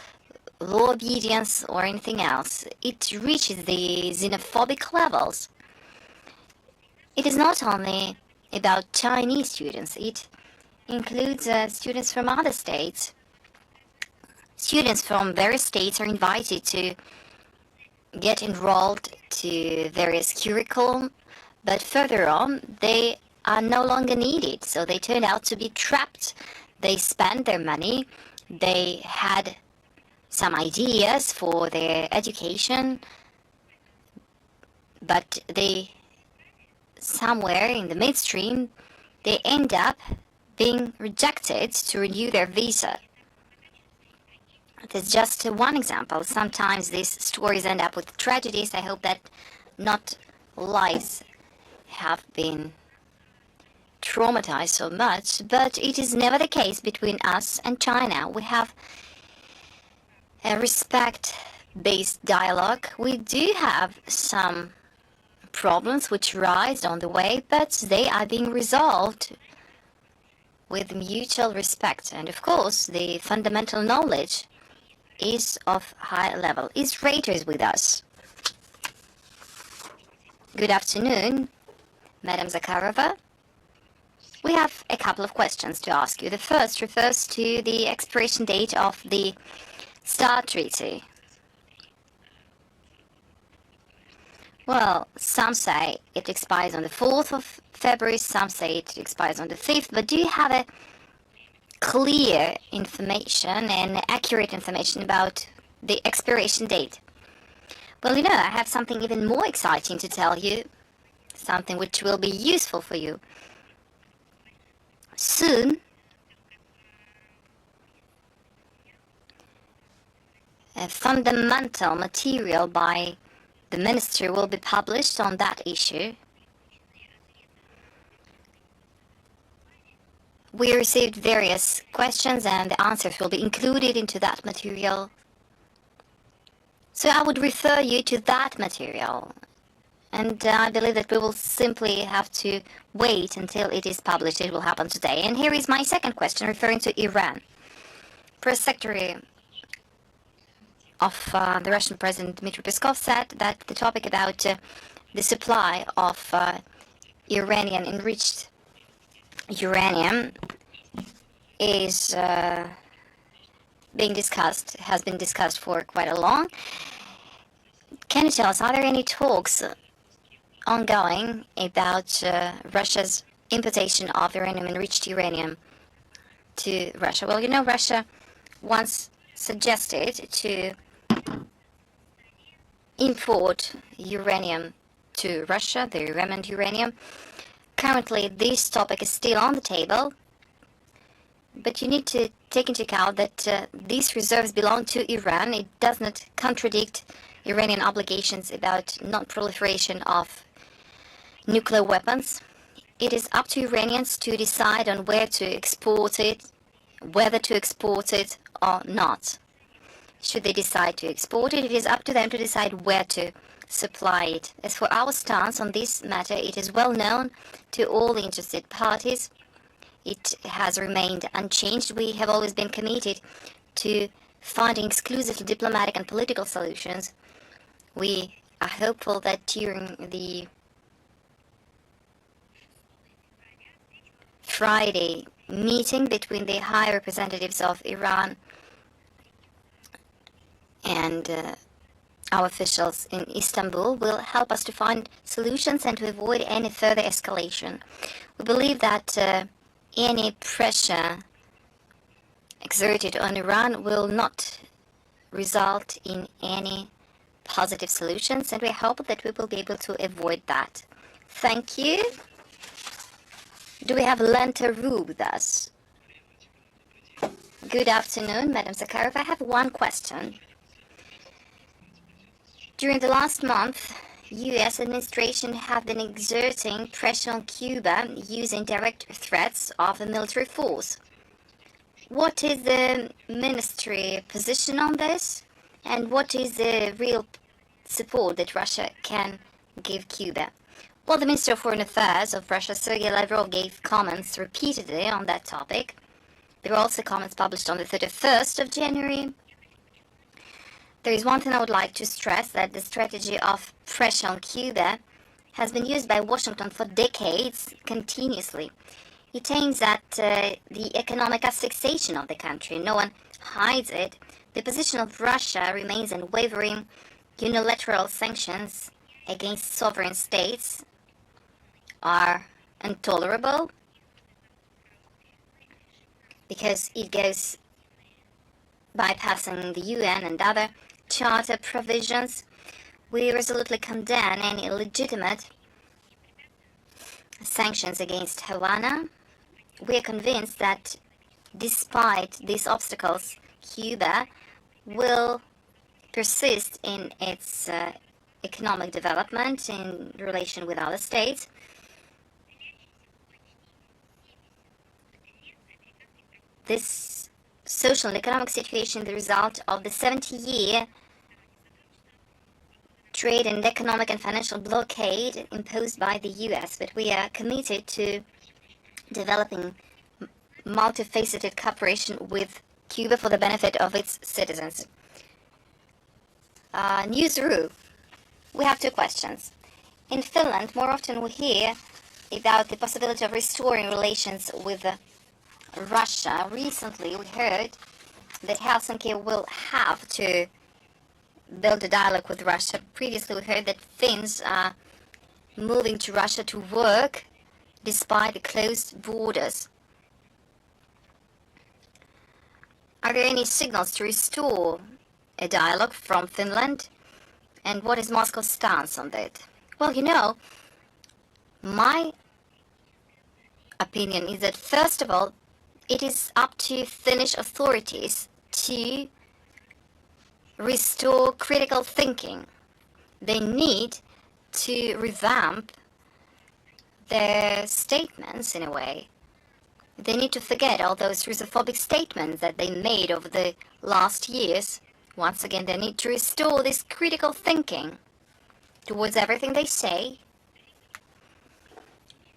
law obedience or anything else. It reaches the xenophobic levels. It is not only about Chinese students, it includes students from other states. Students from various states are invited to get enrolled to various curriculum, but further on they are no longer needed, so they turn out to be trapped. They spend their money, they had some ideas for their education, but they somewhere in the midstream they end up being rejected to renew their visa. It is just one example. Sometimes these stories end up with tragedies. I hope that not lives have been traumatized so much, but it is never the case between us and China. We have a respect-based dialogue. We do have some problems which rise on the way, but they are being resolved with mutual respect. And of course, the fundamental knowledge is of high level. Is Reuters with us? Good afternoon, Madam Zakharova. We have a couple of questions to ask you. The first refers to the expiration date of the START Treaty. Well, some say it expires on the 4th of February, some say it expires on the 5th, but do you have a clear information and accurate information about the expiration date? Well, I have something even more exciting to tell you. something which will be useful for you. Soon, a fundamental material by the minister will be published on that issue. We received various questions and the answers will be included into that material. So I would refer you to that material. And I believe that we will simply have to wait until it is published. It will happen today. And here is my second question referring to Iran. Press Secretary of the Russian President Dmitry Peskov said that the topic about the supply of Iranian enriched uranium is has been discussed for quite a long. Can you tell us, are there any talks ongoing about Russia's importation of uranium-enriched uranium to Russia? Well, you know, Russia once suggested to import uranium to Russia, the remnant uranium. Currently, this topic is still on the table, but you need to take into account that these reserves belong to Iran. It does not contradict Iranian obligations about non-proliferation of nuclear weapons. It is up to Iranians to decide on where to export it, whether to export it or not. Should they decide to export it, it is up to them to decide where to supply it. As for our stance on this matter, it is well known to all the interested parties. It has remained unchanged. We have always been committed to finding exclusively diplomatic and political solutions. We are hopeful that during the Friday meeting between the high representatives of Iran and our officials in Istanbul will help us to find solutions and to avoid any further escalation. We believe that any pressure exerted on Iran will not result in any positive solutions, and we hope that we will be able to avoid that. Thank you. Do we have Lenta Ru with us? Good afternoon, Madam Zakharova. I have one question. During the last month, U.S. administration have been exerting pressure on Cuba using direct threats of a military force. What is the ministry position on this? And what is the real support that Russia can give Cuba? Well, the Minister of Foreign Affairs of Russia, Sergei Lavrov, gave comments repeatedly on that topic. There were also comments published on the 31st of January. There is one thing I would like to stress, that the strategy of pressure on Cuba has been used by Washington for decades continuously. It aims at the economic asphyxiation of the country. No one hides it. The position of Russia remains unwavering. Unilateral sanctions against sovereign states are intolerable because it goes bypassing the UN and other charter provisions. We resolutely condemn any illegitimate sanctions against Havana. We are convinced that despite these obstacles, Cuba will persist in its economic development in relation with other states. This social and economic situation is the result of the 70-year trade and economic and financial blockade imposed by the US, but we are committed to developing multifaceted cooperation with Cuba for the benefit of its citizens. Newsroom. We have two questions. In Finland, more often we hear about the possibility of restoring relations with Russia. Recently, we heard that Helsinki will have to build a dialogue with Russia. Previously, we heard that Finns are moving to Russia to work despite the closed borders. Are there any signals to restore a dialogue from Finland? And what is Moscow's stance on that? Well, you know, My opinion is that, first of all, it is up to Finnish authorities to restore critical thinking. They need to revamp their statements in a way. They need to forget all those Russophobic statements that they made over the last years. Once again, they need to restore this critical thinking towards everything they say.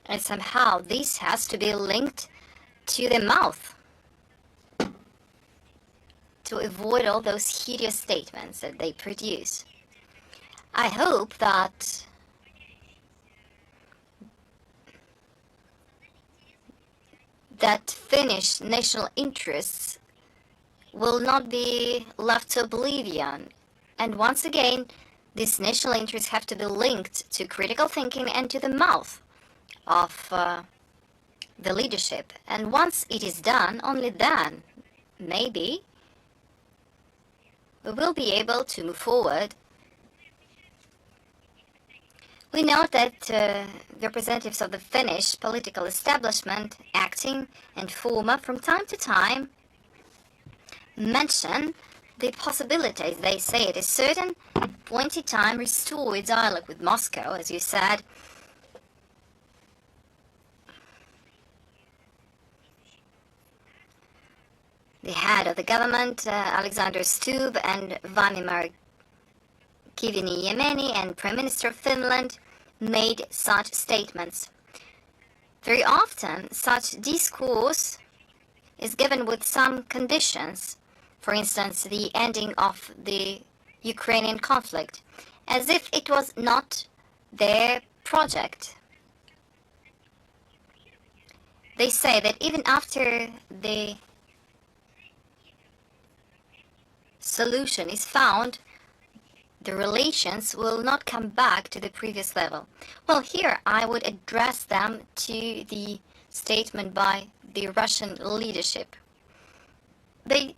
And somehow this has to be linked to their mouth to avoid all those hideous statements that they produce. I hope that Finnish national interests will not be left to oblivion. And once again, these national interests have to be linked to critical thinking and to the mouth of the leadership. And once it is done, only then, maybe, we will be able to move forward. We know that the representatives of the Finnish political establishment, acting and former, from time to time, mention the possibilities. They say at a certain point in time restore a dialogue with Moscow, as you said. The head of the government, Alexander Stubb, and Vladimir Kiviniemi, and Prime Minister of Finland, made such statements. Very often, such discourse is given with some conditions. For instance, the ending of the Ukrainian conflict, as if it was not their project. They say that even after the solution is found, the relations will not come back to the previous level. Well, here I would address them to the statement by the Russian leadership. They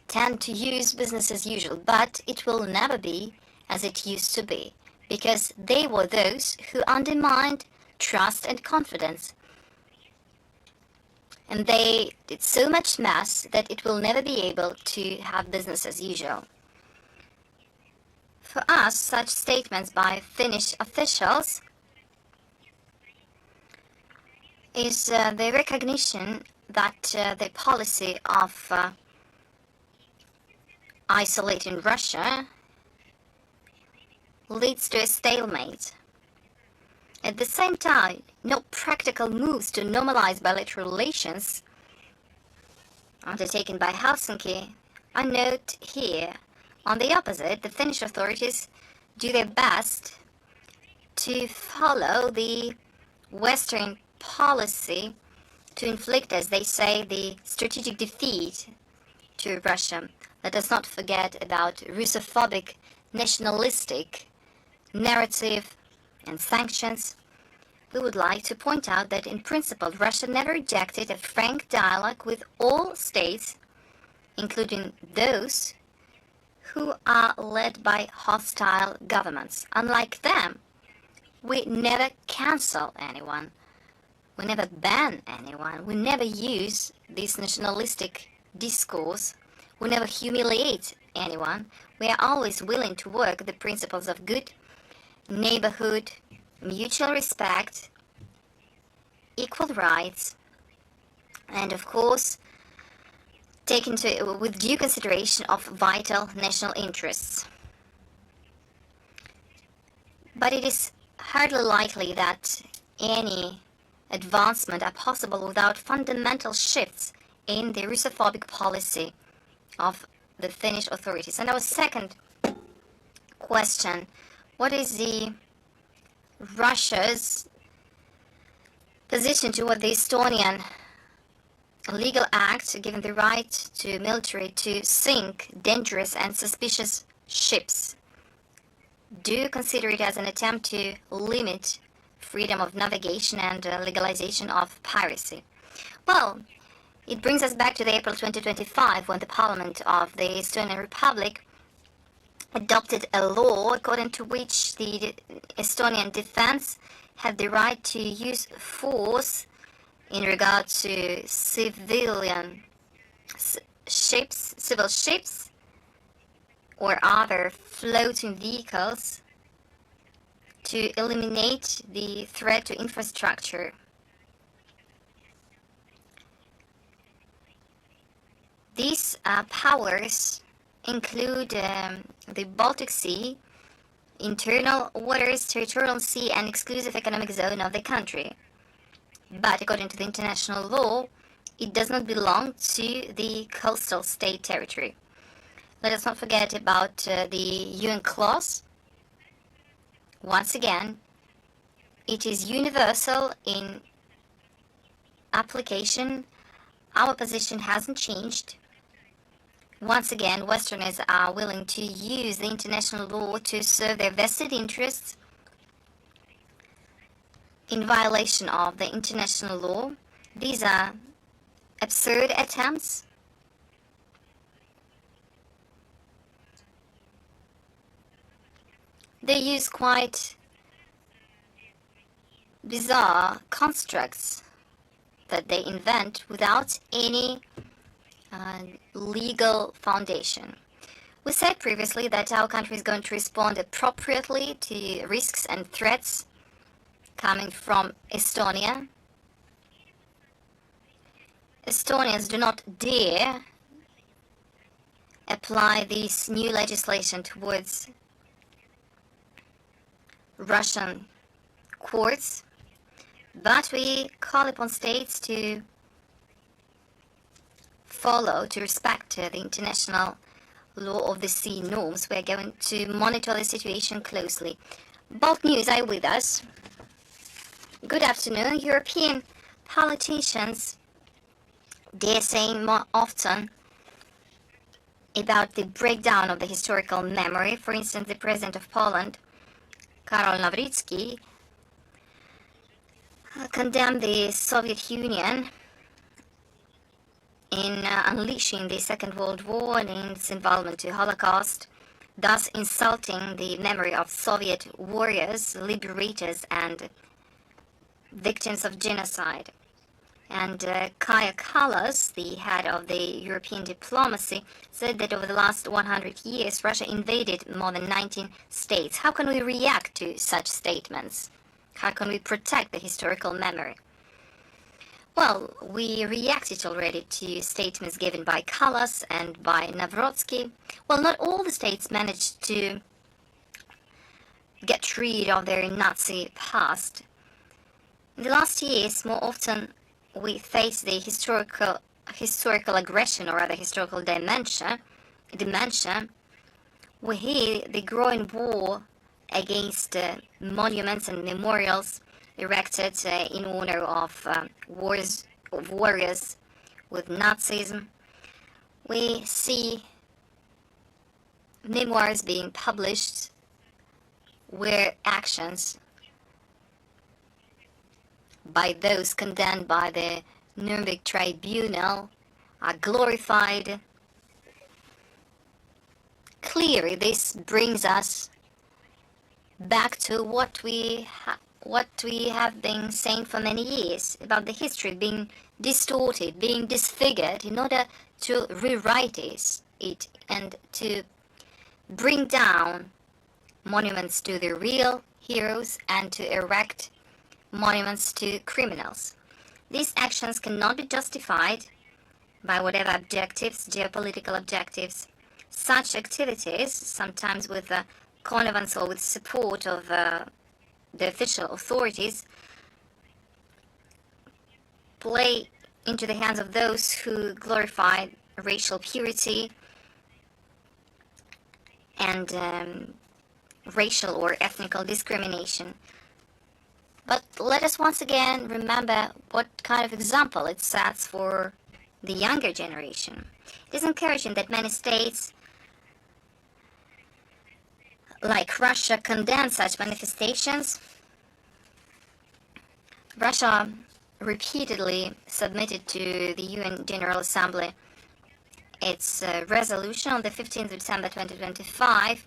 tend to use business as usual, but it will never be as it used to be, because they were those who undermined trust and confidence. And they did so much mess that it will never be able to have business as usual. For us, such statements by Finnish officials is the recognition that the policy of isolating Russia leads to a stalemate. At the same time, no practical moves to normalize bilateral relations undertaken by Helsinki are noted here. On the opposite, the Finnish authorities do their best to follow the Western policy to inflict, as they say, the strategic defeat to Russia. Let us not forget about Russophobic, nationalistic narrative and sanctions. We would like to point out that in principle, Russia never rejected a frank dialogue with all states, including those who are led by hostile governments. Unlike them, we never cancel anyone. We never ban anyone. We never use this nationalistic discourse. We never humiliate anyone. We are always willing to work the principles of good neighborhood, mutual respect, equal rights, and of course, with due consideration of vital national interests. But it is hardly likely that any advancement are possible without fundamental shifts in the Russophobic policy of the Finnish authorities. And our second question: what is Russia's position toward the Estonian legal act giving the right to military to sink dangerous and suspicious ships? Do you consider it as an attempt to limit freedom of navigation and legalization of piracy? Well, it brings us back to the April 2025, when the Parliament of the Estonian Republic adopted a law according to which the Estonian defense had the right to use force in regard to civil ships or other floating vehicles to eliminate the threat to infrastructure. These powers include the Baltic Sea, internal waters, territorial sea, and exclusive economic zone of the country. But according to the international law, it does not belong to the coastal state territory. Let us not forget about the UN clause. Once again, it is universal in application. Our position hasn't changed. Once again, Westerners are willing to use the international law to serve their vested interests in violation of the international law. These are absurd attempts. They use quite bizarre constructs that they invent without any legal foundation. We said previously that our country is going to respond appropriately to risks and threats coming from Estonia. Estonians do not dare apply this new legislation towards Russian courts, but we call upon states to respect the international law of the sea norms. We are going to monitor the situation closely. Balk News, are you with us? Good afternoon. European politicians dare say more often about the breakdown of the historical memory. For instance, the president of Poland, Karol Nawrocki, condemned the Soviet Union in unleashing the Second World War and in its involvement to Holocaust, thus insulting the memory of Soviet warriors, liberators, and victims of genocide. And Kaja Kallas, the head of the European diplomacy, said that over the last 100 years, Russia invaded more than 19 states. How can we react to such statements? How can we protect the historical memory? Well, we reacted already to statements given by Kallas and by Nawrocki. Well, not all the states managed to get rid of their Nazi past. In the last years, more often we face the historical aggression, or rather historical dementia. We hear the growing war against monuments and memorials erected in honor of warriors with Nazism. We see memoirs being published where actions by those condemned by the Nuremberg Tribunal are glorified. Clearly, this brings us back to what we have been saying for many years about the history being distorted, being disfigured in order to rewrite it and to bring down monuments to the real heroes and to erect monuments to criminals. These actions cannot be justified by whatever objectives, geopolitical objectives. Such activities, sometimes with connivance or with support of the official authorities, play into the hands of those who glorify racial purity and racial or ethnical discrimination. But let us once again remember what kind of example it sets for the younger generation. It is encouraging that many states, like Russia, condemn such manifestations. Russia repeatedly submitted to the UN General Assembly its resolution on the 15th of December 2025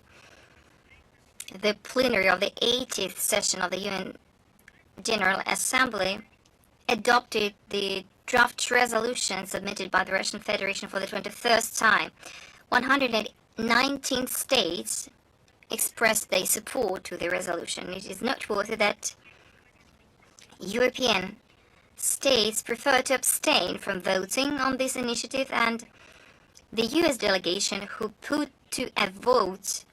the plenary of the 80th session of the UN General Assembly adopted the draft resolution submitted by the Russian Federation for the 21st time. 119 states expressed their support to the resolution. It is noteworthy that European states prefer to abstain from voting on this initiative, and the US delegation, who put to a vote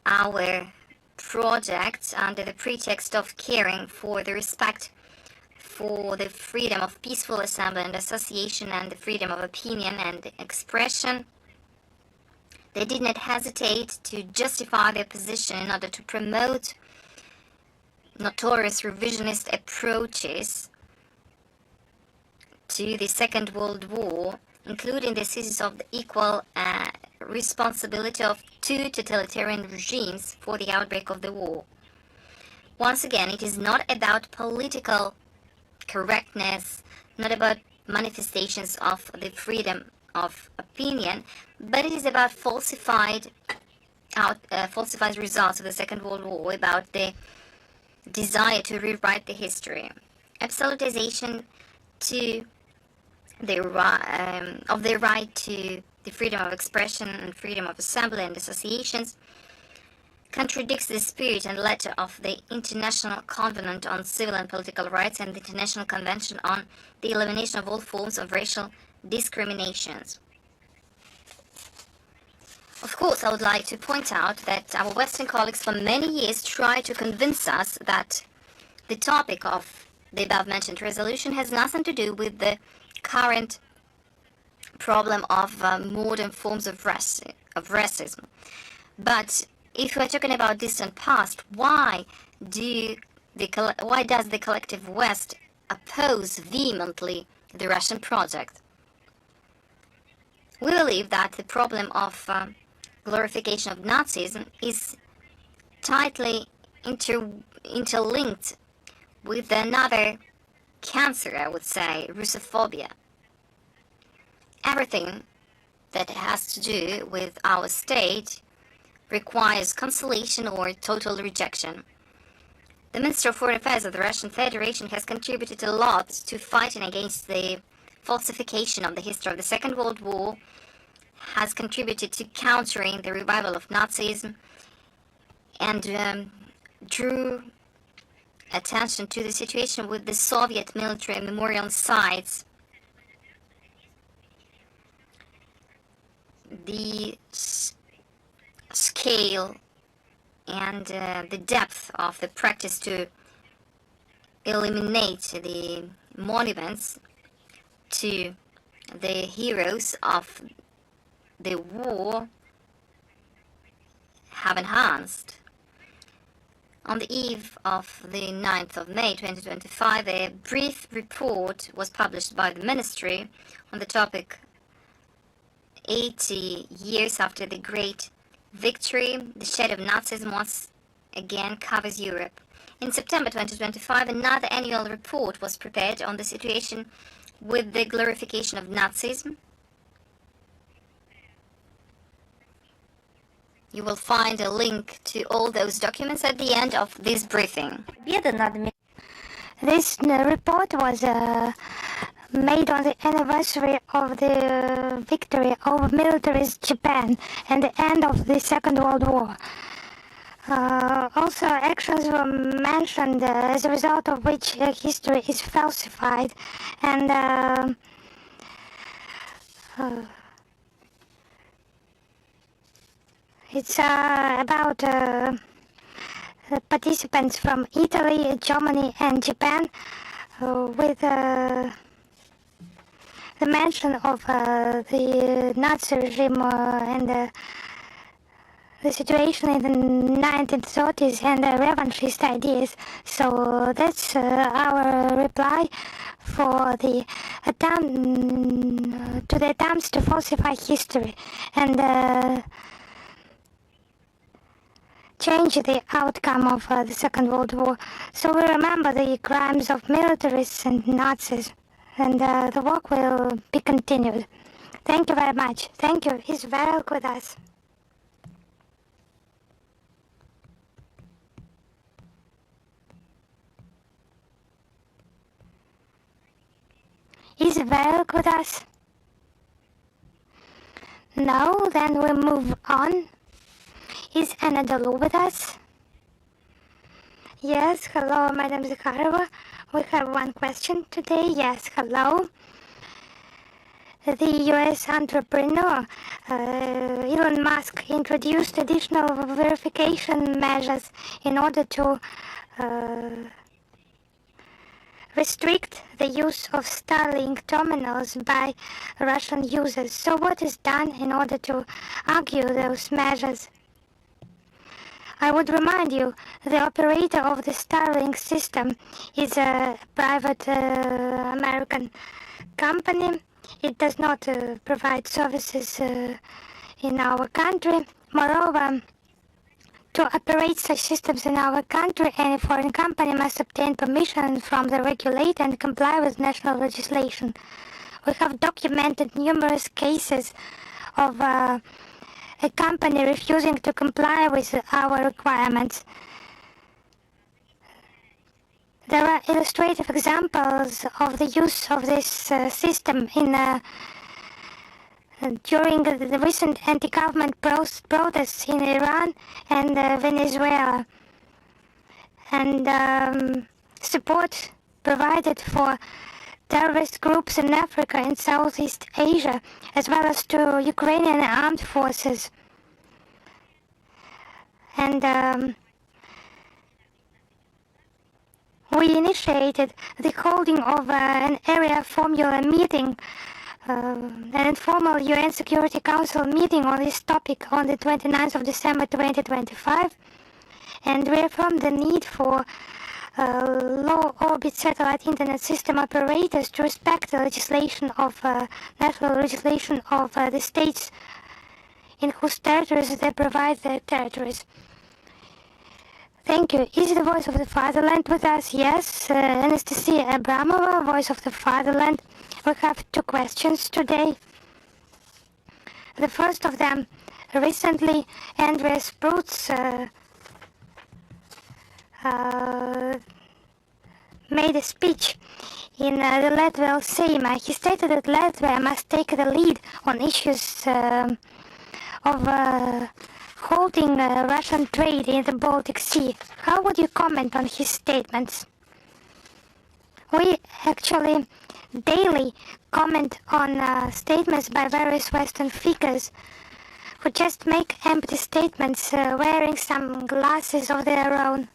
our project under the pretext of caring for the respect for the freedom of peaceful assembly and association and the freedom of opinion and expression, they did not hesitate to justify their position in order to promote notorious revisionist approaches to the Second World War, including the thesis of the equal responsibility of two totalitarian regimes for the outbreak of the war. Once again, it is not about political correctness, not about manifestations of the freedom of opinion, but it is about falsified results of the Second World War, about the desire to rewrite the history. Absolutization to the right to the freedom of expression and freedom of assembly and associations contradicts the spirit and letter of the International Covenant on Civil and Political Rights and the International Convention on the Elimination of All Forms of Racial Discriminations. Of course, I would like to point out that our Western colleagues for many years tried to convince us that the topic of the above-mentioned resolution has nothing to do with the current problem of modern forms of racism. But if we are talking about distant past, why does the collective West oppose vehemently the Russian project? We believe that the problem of glorification of Nazism is tightly interlinked with another cancer, I would say, Russophobia. Everything that has to do with our state requires cancellation or total rejection. The Minister of Foreign Affairs of the Russian Federation has contributed a lot to fighting against the falsification of the history of the Second World War, has contributed to countering the revival of Nazism, and drew attention to the situation with the Soviet military memorial sites. The scale and the depth of the practice to eliminate the monuments to the heroes of the war have enhanced. On the eve of the 9th of May 2025, a brief report was published by the Ministry on the topic 80 years after the Great Victory, the shade of Nazism once again covers Europe. In September 2025, another annual report was prepared on the situation with the glorification of Nazism. You will find a link to all those documents at the end of this briefing. This report was made on the anniversary of the victory over militarist Japan and the end of the Second World War. Also, actions were mentioned as a result of which history is falsified, and it's about participants from Italy, Germany, and Japan, with the mention of the Nazi regime and the situation in the 1930s and the revanchist ideas. So that's our reply for the attempts to falsify history and change the outcome of the Second World War. So we remember the crimes of militarists and Nazis, and the work will be continued. Thank you very much. Thank you. Izvēle, ko das. Is Velik with us? No, then we move on. Is Anadolu with us? Yes, hello, Madam Zakharova. We have one question today. Yes, hello. The US entrepreneur Elon Musk introduced additional verification measures in order to restrict the use of Starlink terminals by Russian users. So what is done in order to argue those measures? I would remind you, the operator of the Starlink system is a private American company. It does not provide services in our country. Moreover, to operate such systems in our country, any foreign company must obtain permission from the regulator and comply with national legislation. We have documented numerous cases of a company refusing to comply with our requirements. There are illustrative examples of the use of this system during the recent anti-government protests in Iran and Venezuela, and support provided for terrorist groups in Africa and Southeast Asia, as well as to Ukrainian armed forces. And we initiated the holding of an area formula meeting, an informal UN Security Council meeting on this topic on the 29th of December 2025, and reaffirmed the need for low-orbit satellite internet system operators to respect the legislation of national legislation of the states in whose territories they provide their territories. Thank you. Is the Voice of the Fatherland with us? Yes. Anastasia Abramova, Voice of the Fatherland. We have two questions today. The first of them, recently Andreas Prutz made a speech in the Latvian Seima. He stated that Latvia must take the lead on issues of holding Russian trade in the Baltic Sea. How would you comment on his statements? We actually daily comment on statements by various Western figures who just make empty statements wearing some glasses of their own.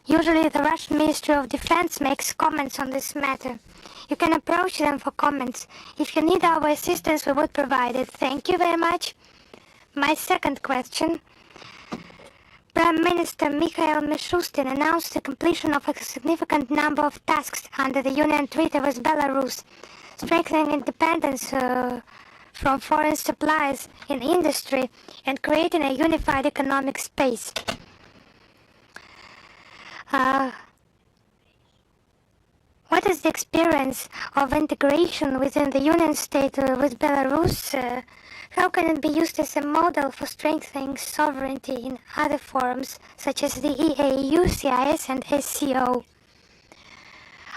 Usually the Russian Ministry of Defense makes comments on this matter. You can approach them for comments. If you need our assistance, we would provide it. Thank you very much. My second question. Prime Minister Mikhail Mishustin announced the completion of a significant number of tasks under the Union Treaty with Belarus, strengthening independence from foreign supplies in industry and creating a unified economic space. What is the experience of integration within the Union State with Belarus? How can it be used as a model for strengthening sovereignty in other forums, such as the EAU, CIS, and SCO?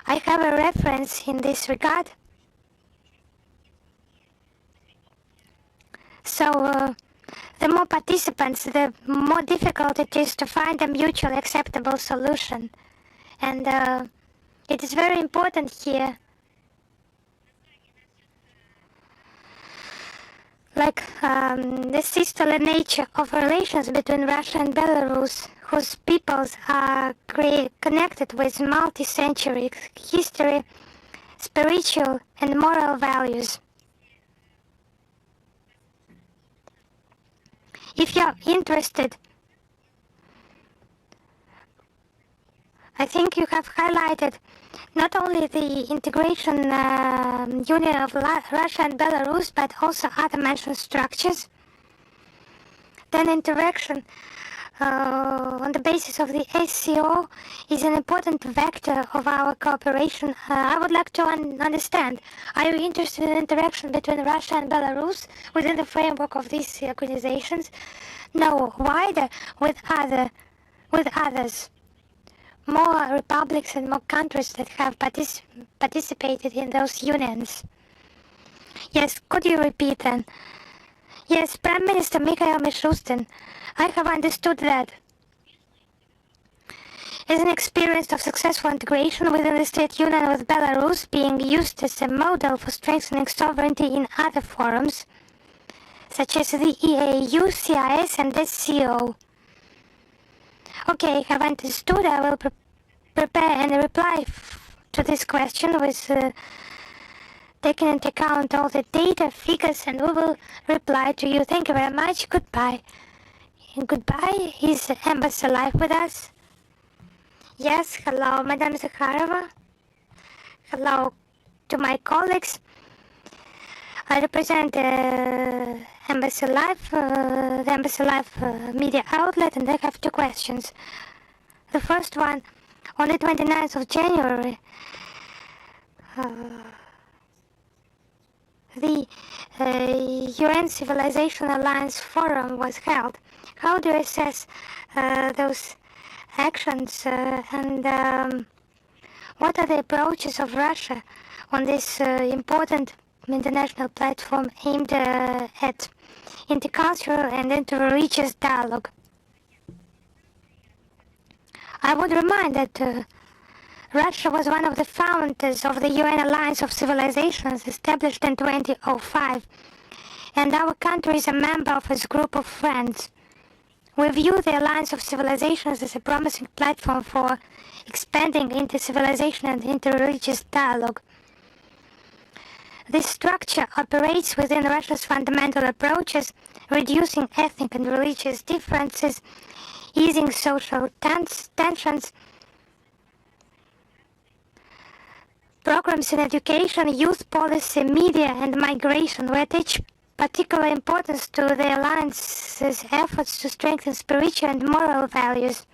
I have a reference in this regard. So, the more participants, the more difficult it is to find a mutually acceptable solution. And it is very important here, like the sisterly nature of relations between Russia and Belarus, whose peoples are connected with multi-century history, spiritual and moral values. If you're interested, I think you have highlighted not only the integration union of Russia and Belarus, but also other mentioned structures. Then interaction on the basis of the SCO is an important vector of our cooperation. I would like to understand, are you interested in interaction between Russia and Belarus within the framework of these organizations? No, wider with others. more republics and more countries that have participated in those unions. Yes, could you repeat then? Yes, Prime Minister Mikhail Mishustin, I have understood that. As an experience of successful integration within the state union with Belarus being used as a model for strengthening sovereignty in other forums, such as the EAU, CIS and SCO. Okay, have understood. I will prepare a reply to this question with taking into account all the data, figures, and we will reply to you. Thank you very much. Goodbye. And goodbye. Is Ambassador live with us? Yes, hello, Madam Zakharova. Hello to my colleagues. I represent the Embassy Live media outlet, and I have two questions. The first one, on the 29th of January, the UN Civilization Alliance Forum was held. How do you assess those actions and what are the approaches of Russia on this important international platform aimed at intercultural and interreligious dialogue? I would remind that Russia was one of the founders of the UN Alliance of Civilizations established in 2005, and our country is a member of its group of friends. We view the Alliance of Civilizations as a promising platform for expanding inter-civilization and interreligious dialogue. This structure operates within Russia's fundamental approaches, reducing ethnic and religious differences, easing social tensions. Programs in education, youth policy, media, and migration will attach particular importance to the Alliance's efforts to strengthen spiritual and moral values.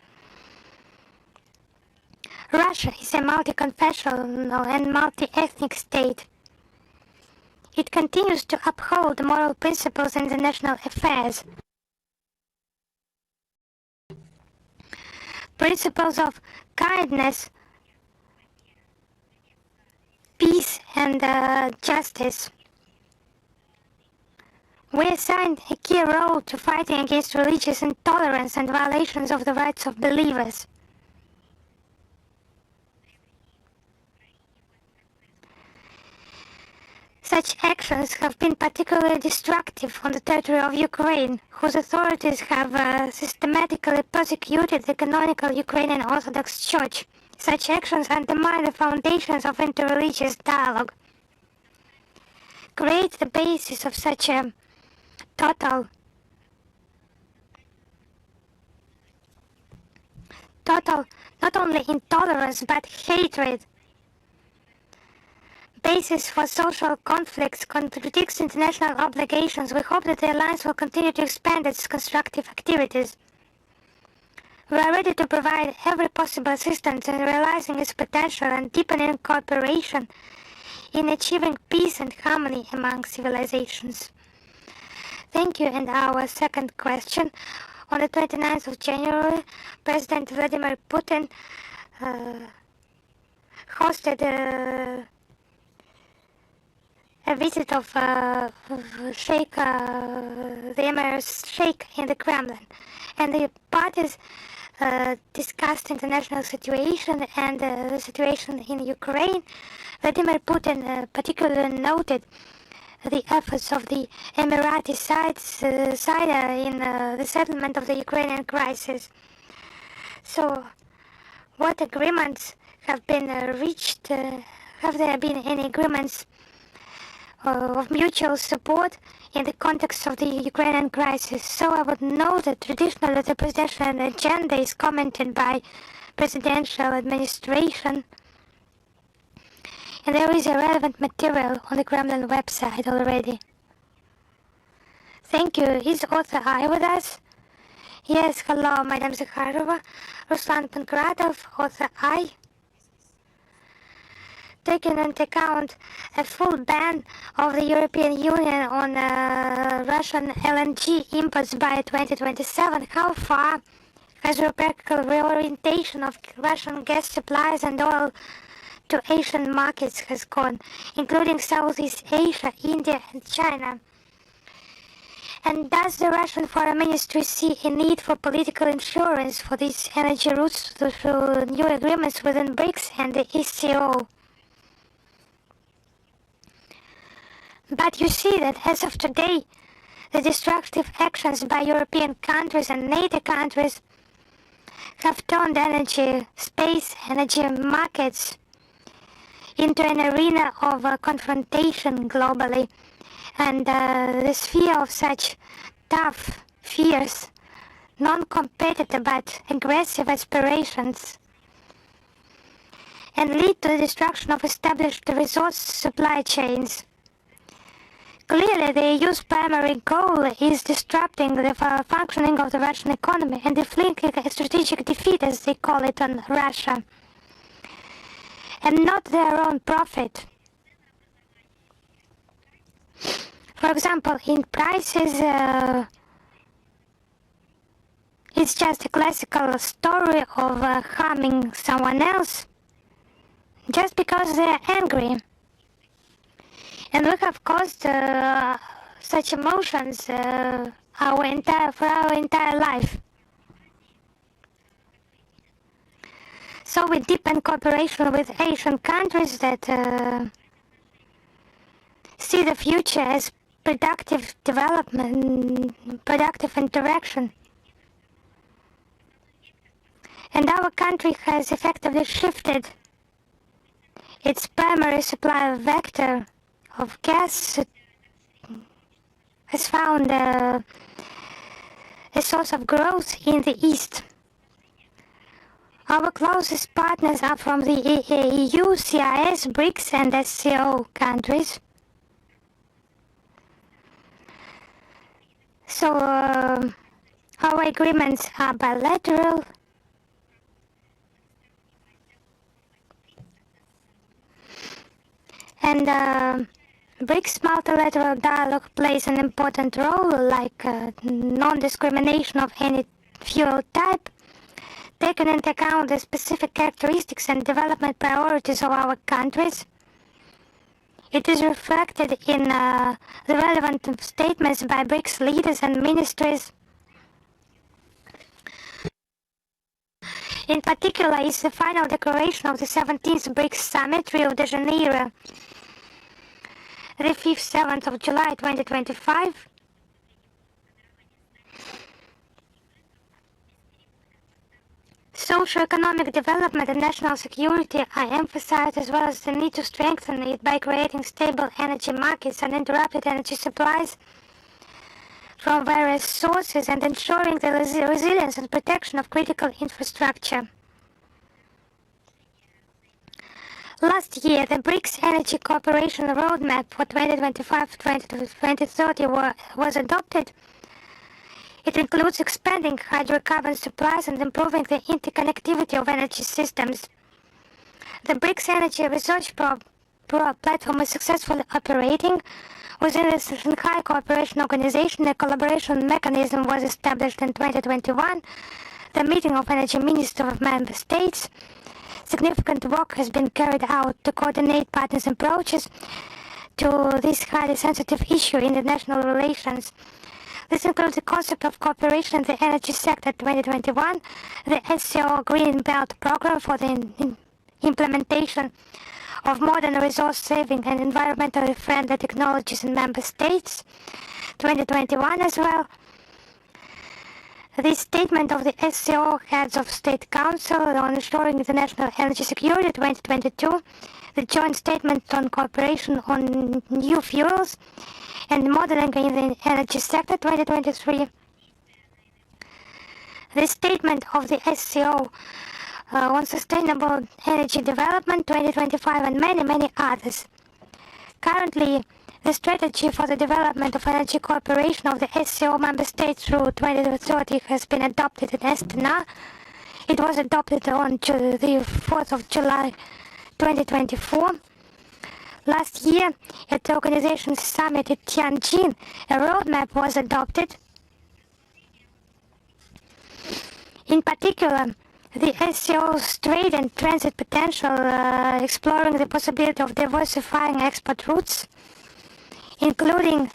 Russia is a multi-confessional and multi-ethnic state. It continues to uphold moral principles in international affairs. Principles of kindness, peace, and justice. We assigned a key role to fighting against religious intolerance and violations of the rights of believers. Such actions have been particularly destructive on the territory of Ukraine, whose authorities have systematically persecuted the canonical Ukrainian Orthodox Church. Such actions undermine the foundations of interreligious dialogue, create the basis of such a total not only intolerance but hatred. Basis for social conflicts, contradicts international obligations. We hope that the Alliance will continue to expand its constructive activities. We are ready to provide every possible assistance in realizing its potential and deepening cooperation in achieving peace and harmony among civilizations. Thank you. And our second question. On the 29th of January, President Vladimir Putin hosted a visit of Sheikh, the Emir's Sheikh in the Kremlin. And the parties discussed international situation and the situation in Ukraine. Vladimir Putin particularly noted the efforts of the Emirati side in the settlement of the Ukrainian crisis. So, what agreements have been reached? Have there been any agreements of mutual support in the context of the Ukrainian crisis? So I would know that traditionally the presidential agenda is commented by presidential administration, and there is a relevant material on the Kremlin website already. Thank you. Is author I with us? Yes, hello, Madam Zakharova. Ruslan Pankratov, author I. Taking into account a full ban of the European Union on Russian LNG imports by 2027, how far as a practical reorientation of Russian gas supplies and oil to Asian markets has gone, including Southeast Asia, India and China. And does the Russian Foreign Ministry see a need for political insurance for these energy routes through new agreements within BRICS and the SCO? But you see that as of today, the destructive actions by European countries and NATO countries have turned energy space, energy markets into an arena of confrontation globally. And the sphere of such tough, fierce, non-competitive but aggressive aspirations and lead to the destruction of established resource supply chains. Clearly, the EU's primary goal is disrupting the functioning of the Russian economy and inflicting a strategic defeat, as they call it, on Russia, and not their own profit. For example, in prices, it's just a classical story of harming someone else just because they're angry. And we have caused such emotions for our entire life. So we deepen cooperation with Asian countries that see the future as productive development, productive interaction. And our country has effectively shifted its primary supply vector of gas, has found a source of growth in the East. Our closest partners are from the EU, CIS, BRICS and SCO countries. So our agreements are bilateral and BRICS multilateral dialogue plays an important role, like non-discrimination of any fuel type, taking into account the specific characteristics and development priorities of our countries. It is reflected in the relevant statements by BRICS leaders and ministries. In particular is the final declaration of the 17th BRICS Summit, Rio de Janeiro, the 5th-7th of July 2025. Socio-economic development and national security are emphasized, as well as the need to strengthen it by creating stable energy markets and uninterrupted energy supplies from various sources and ensuring the resilience and protection of critical infrastructure. Last year, the BRICS Energy Cooperation Roadmap for 2025-2030 was adopted. It includes expanding hydrocarbon supplies and improving the interconnectivity of energy systems. The BRICS Energy Research Platform is successfully operating. Within the Shanghai Cooperation Organization, a collaboration mechanism was established in 2021, the meeting of energy ministers of member states. Significant work has been carried out to coordinate partners' approaches to this highly sensitive issue in international relations. This includes the concept of cooperation in the energy sector 2021, the SCO Green Belt Program for the implementation of modern resource-saving and environmentally friendly technologies in member states 2021 as well. The statement of the SCO Heads of State Council on Ensuring International Energy Security 2022, the joint statement on cooperation on new fuels and modeling in the energy sector 2023, the statement of the SCO on sustainable energy development 2025 and many others. Currently, the strategy for the development of energy cooperation of the SCO member states through 2030 has been adopted in Astana. It was adopted on the 4th of July 2024. Last year, at the organization's summit at Tianjin, a roadmap was adopted. In particular, the SCO's trade and transit potential, exploring the possibility of diversifying export routes, including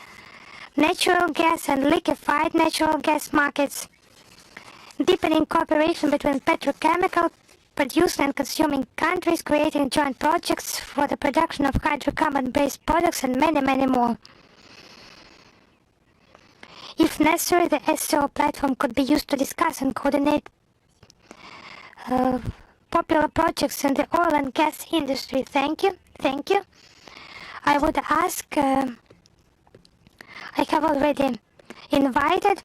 natural gas and liquefied natural gas markets, deepening cooperation between petrochemical producing and consuming countries, creating joint projects for the production of hydrocarbon-based products, and many, many more. If necessary, the SCO platform could be used to discuss and coordinate popular projects in the oil and gas industry. Thank you. Thank you. I would ask, I have already invited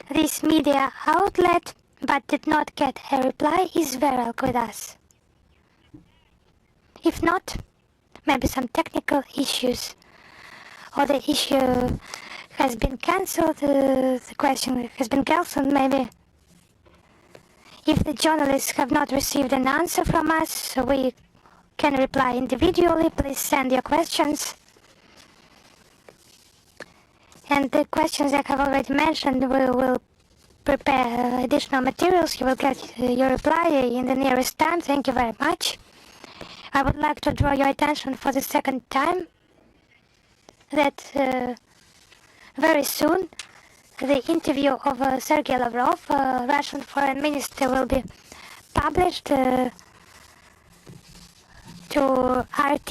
this media outlet, but did not get a reply. Is Veral with us? If not, maybe some technical issues, or the issue has been cancelled, the question has been cancelled maybe. If the journalists have not received an answer from us, we can reply individually. Please send your questions. And the questions I have already mentioned, we will prepare additional materials. You will get your reply in the nearest time. Thank you very much. I would like to draw your attention for the second time that very soon the interview of Sergei Lavrov, Russian foreign minister, will be published to RT.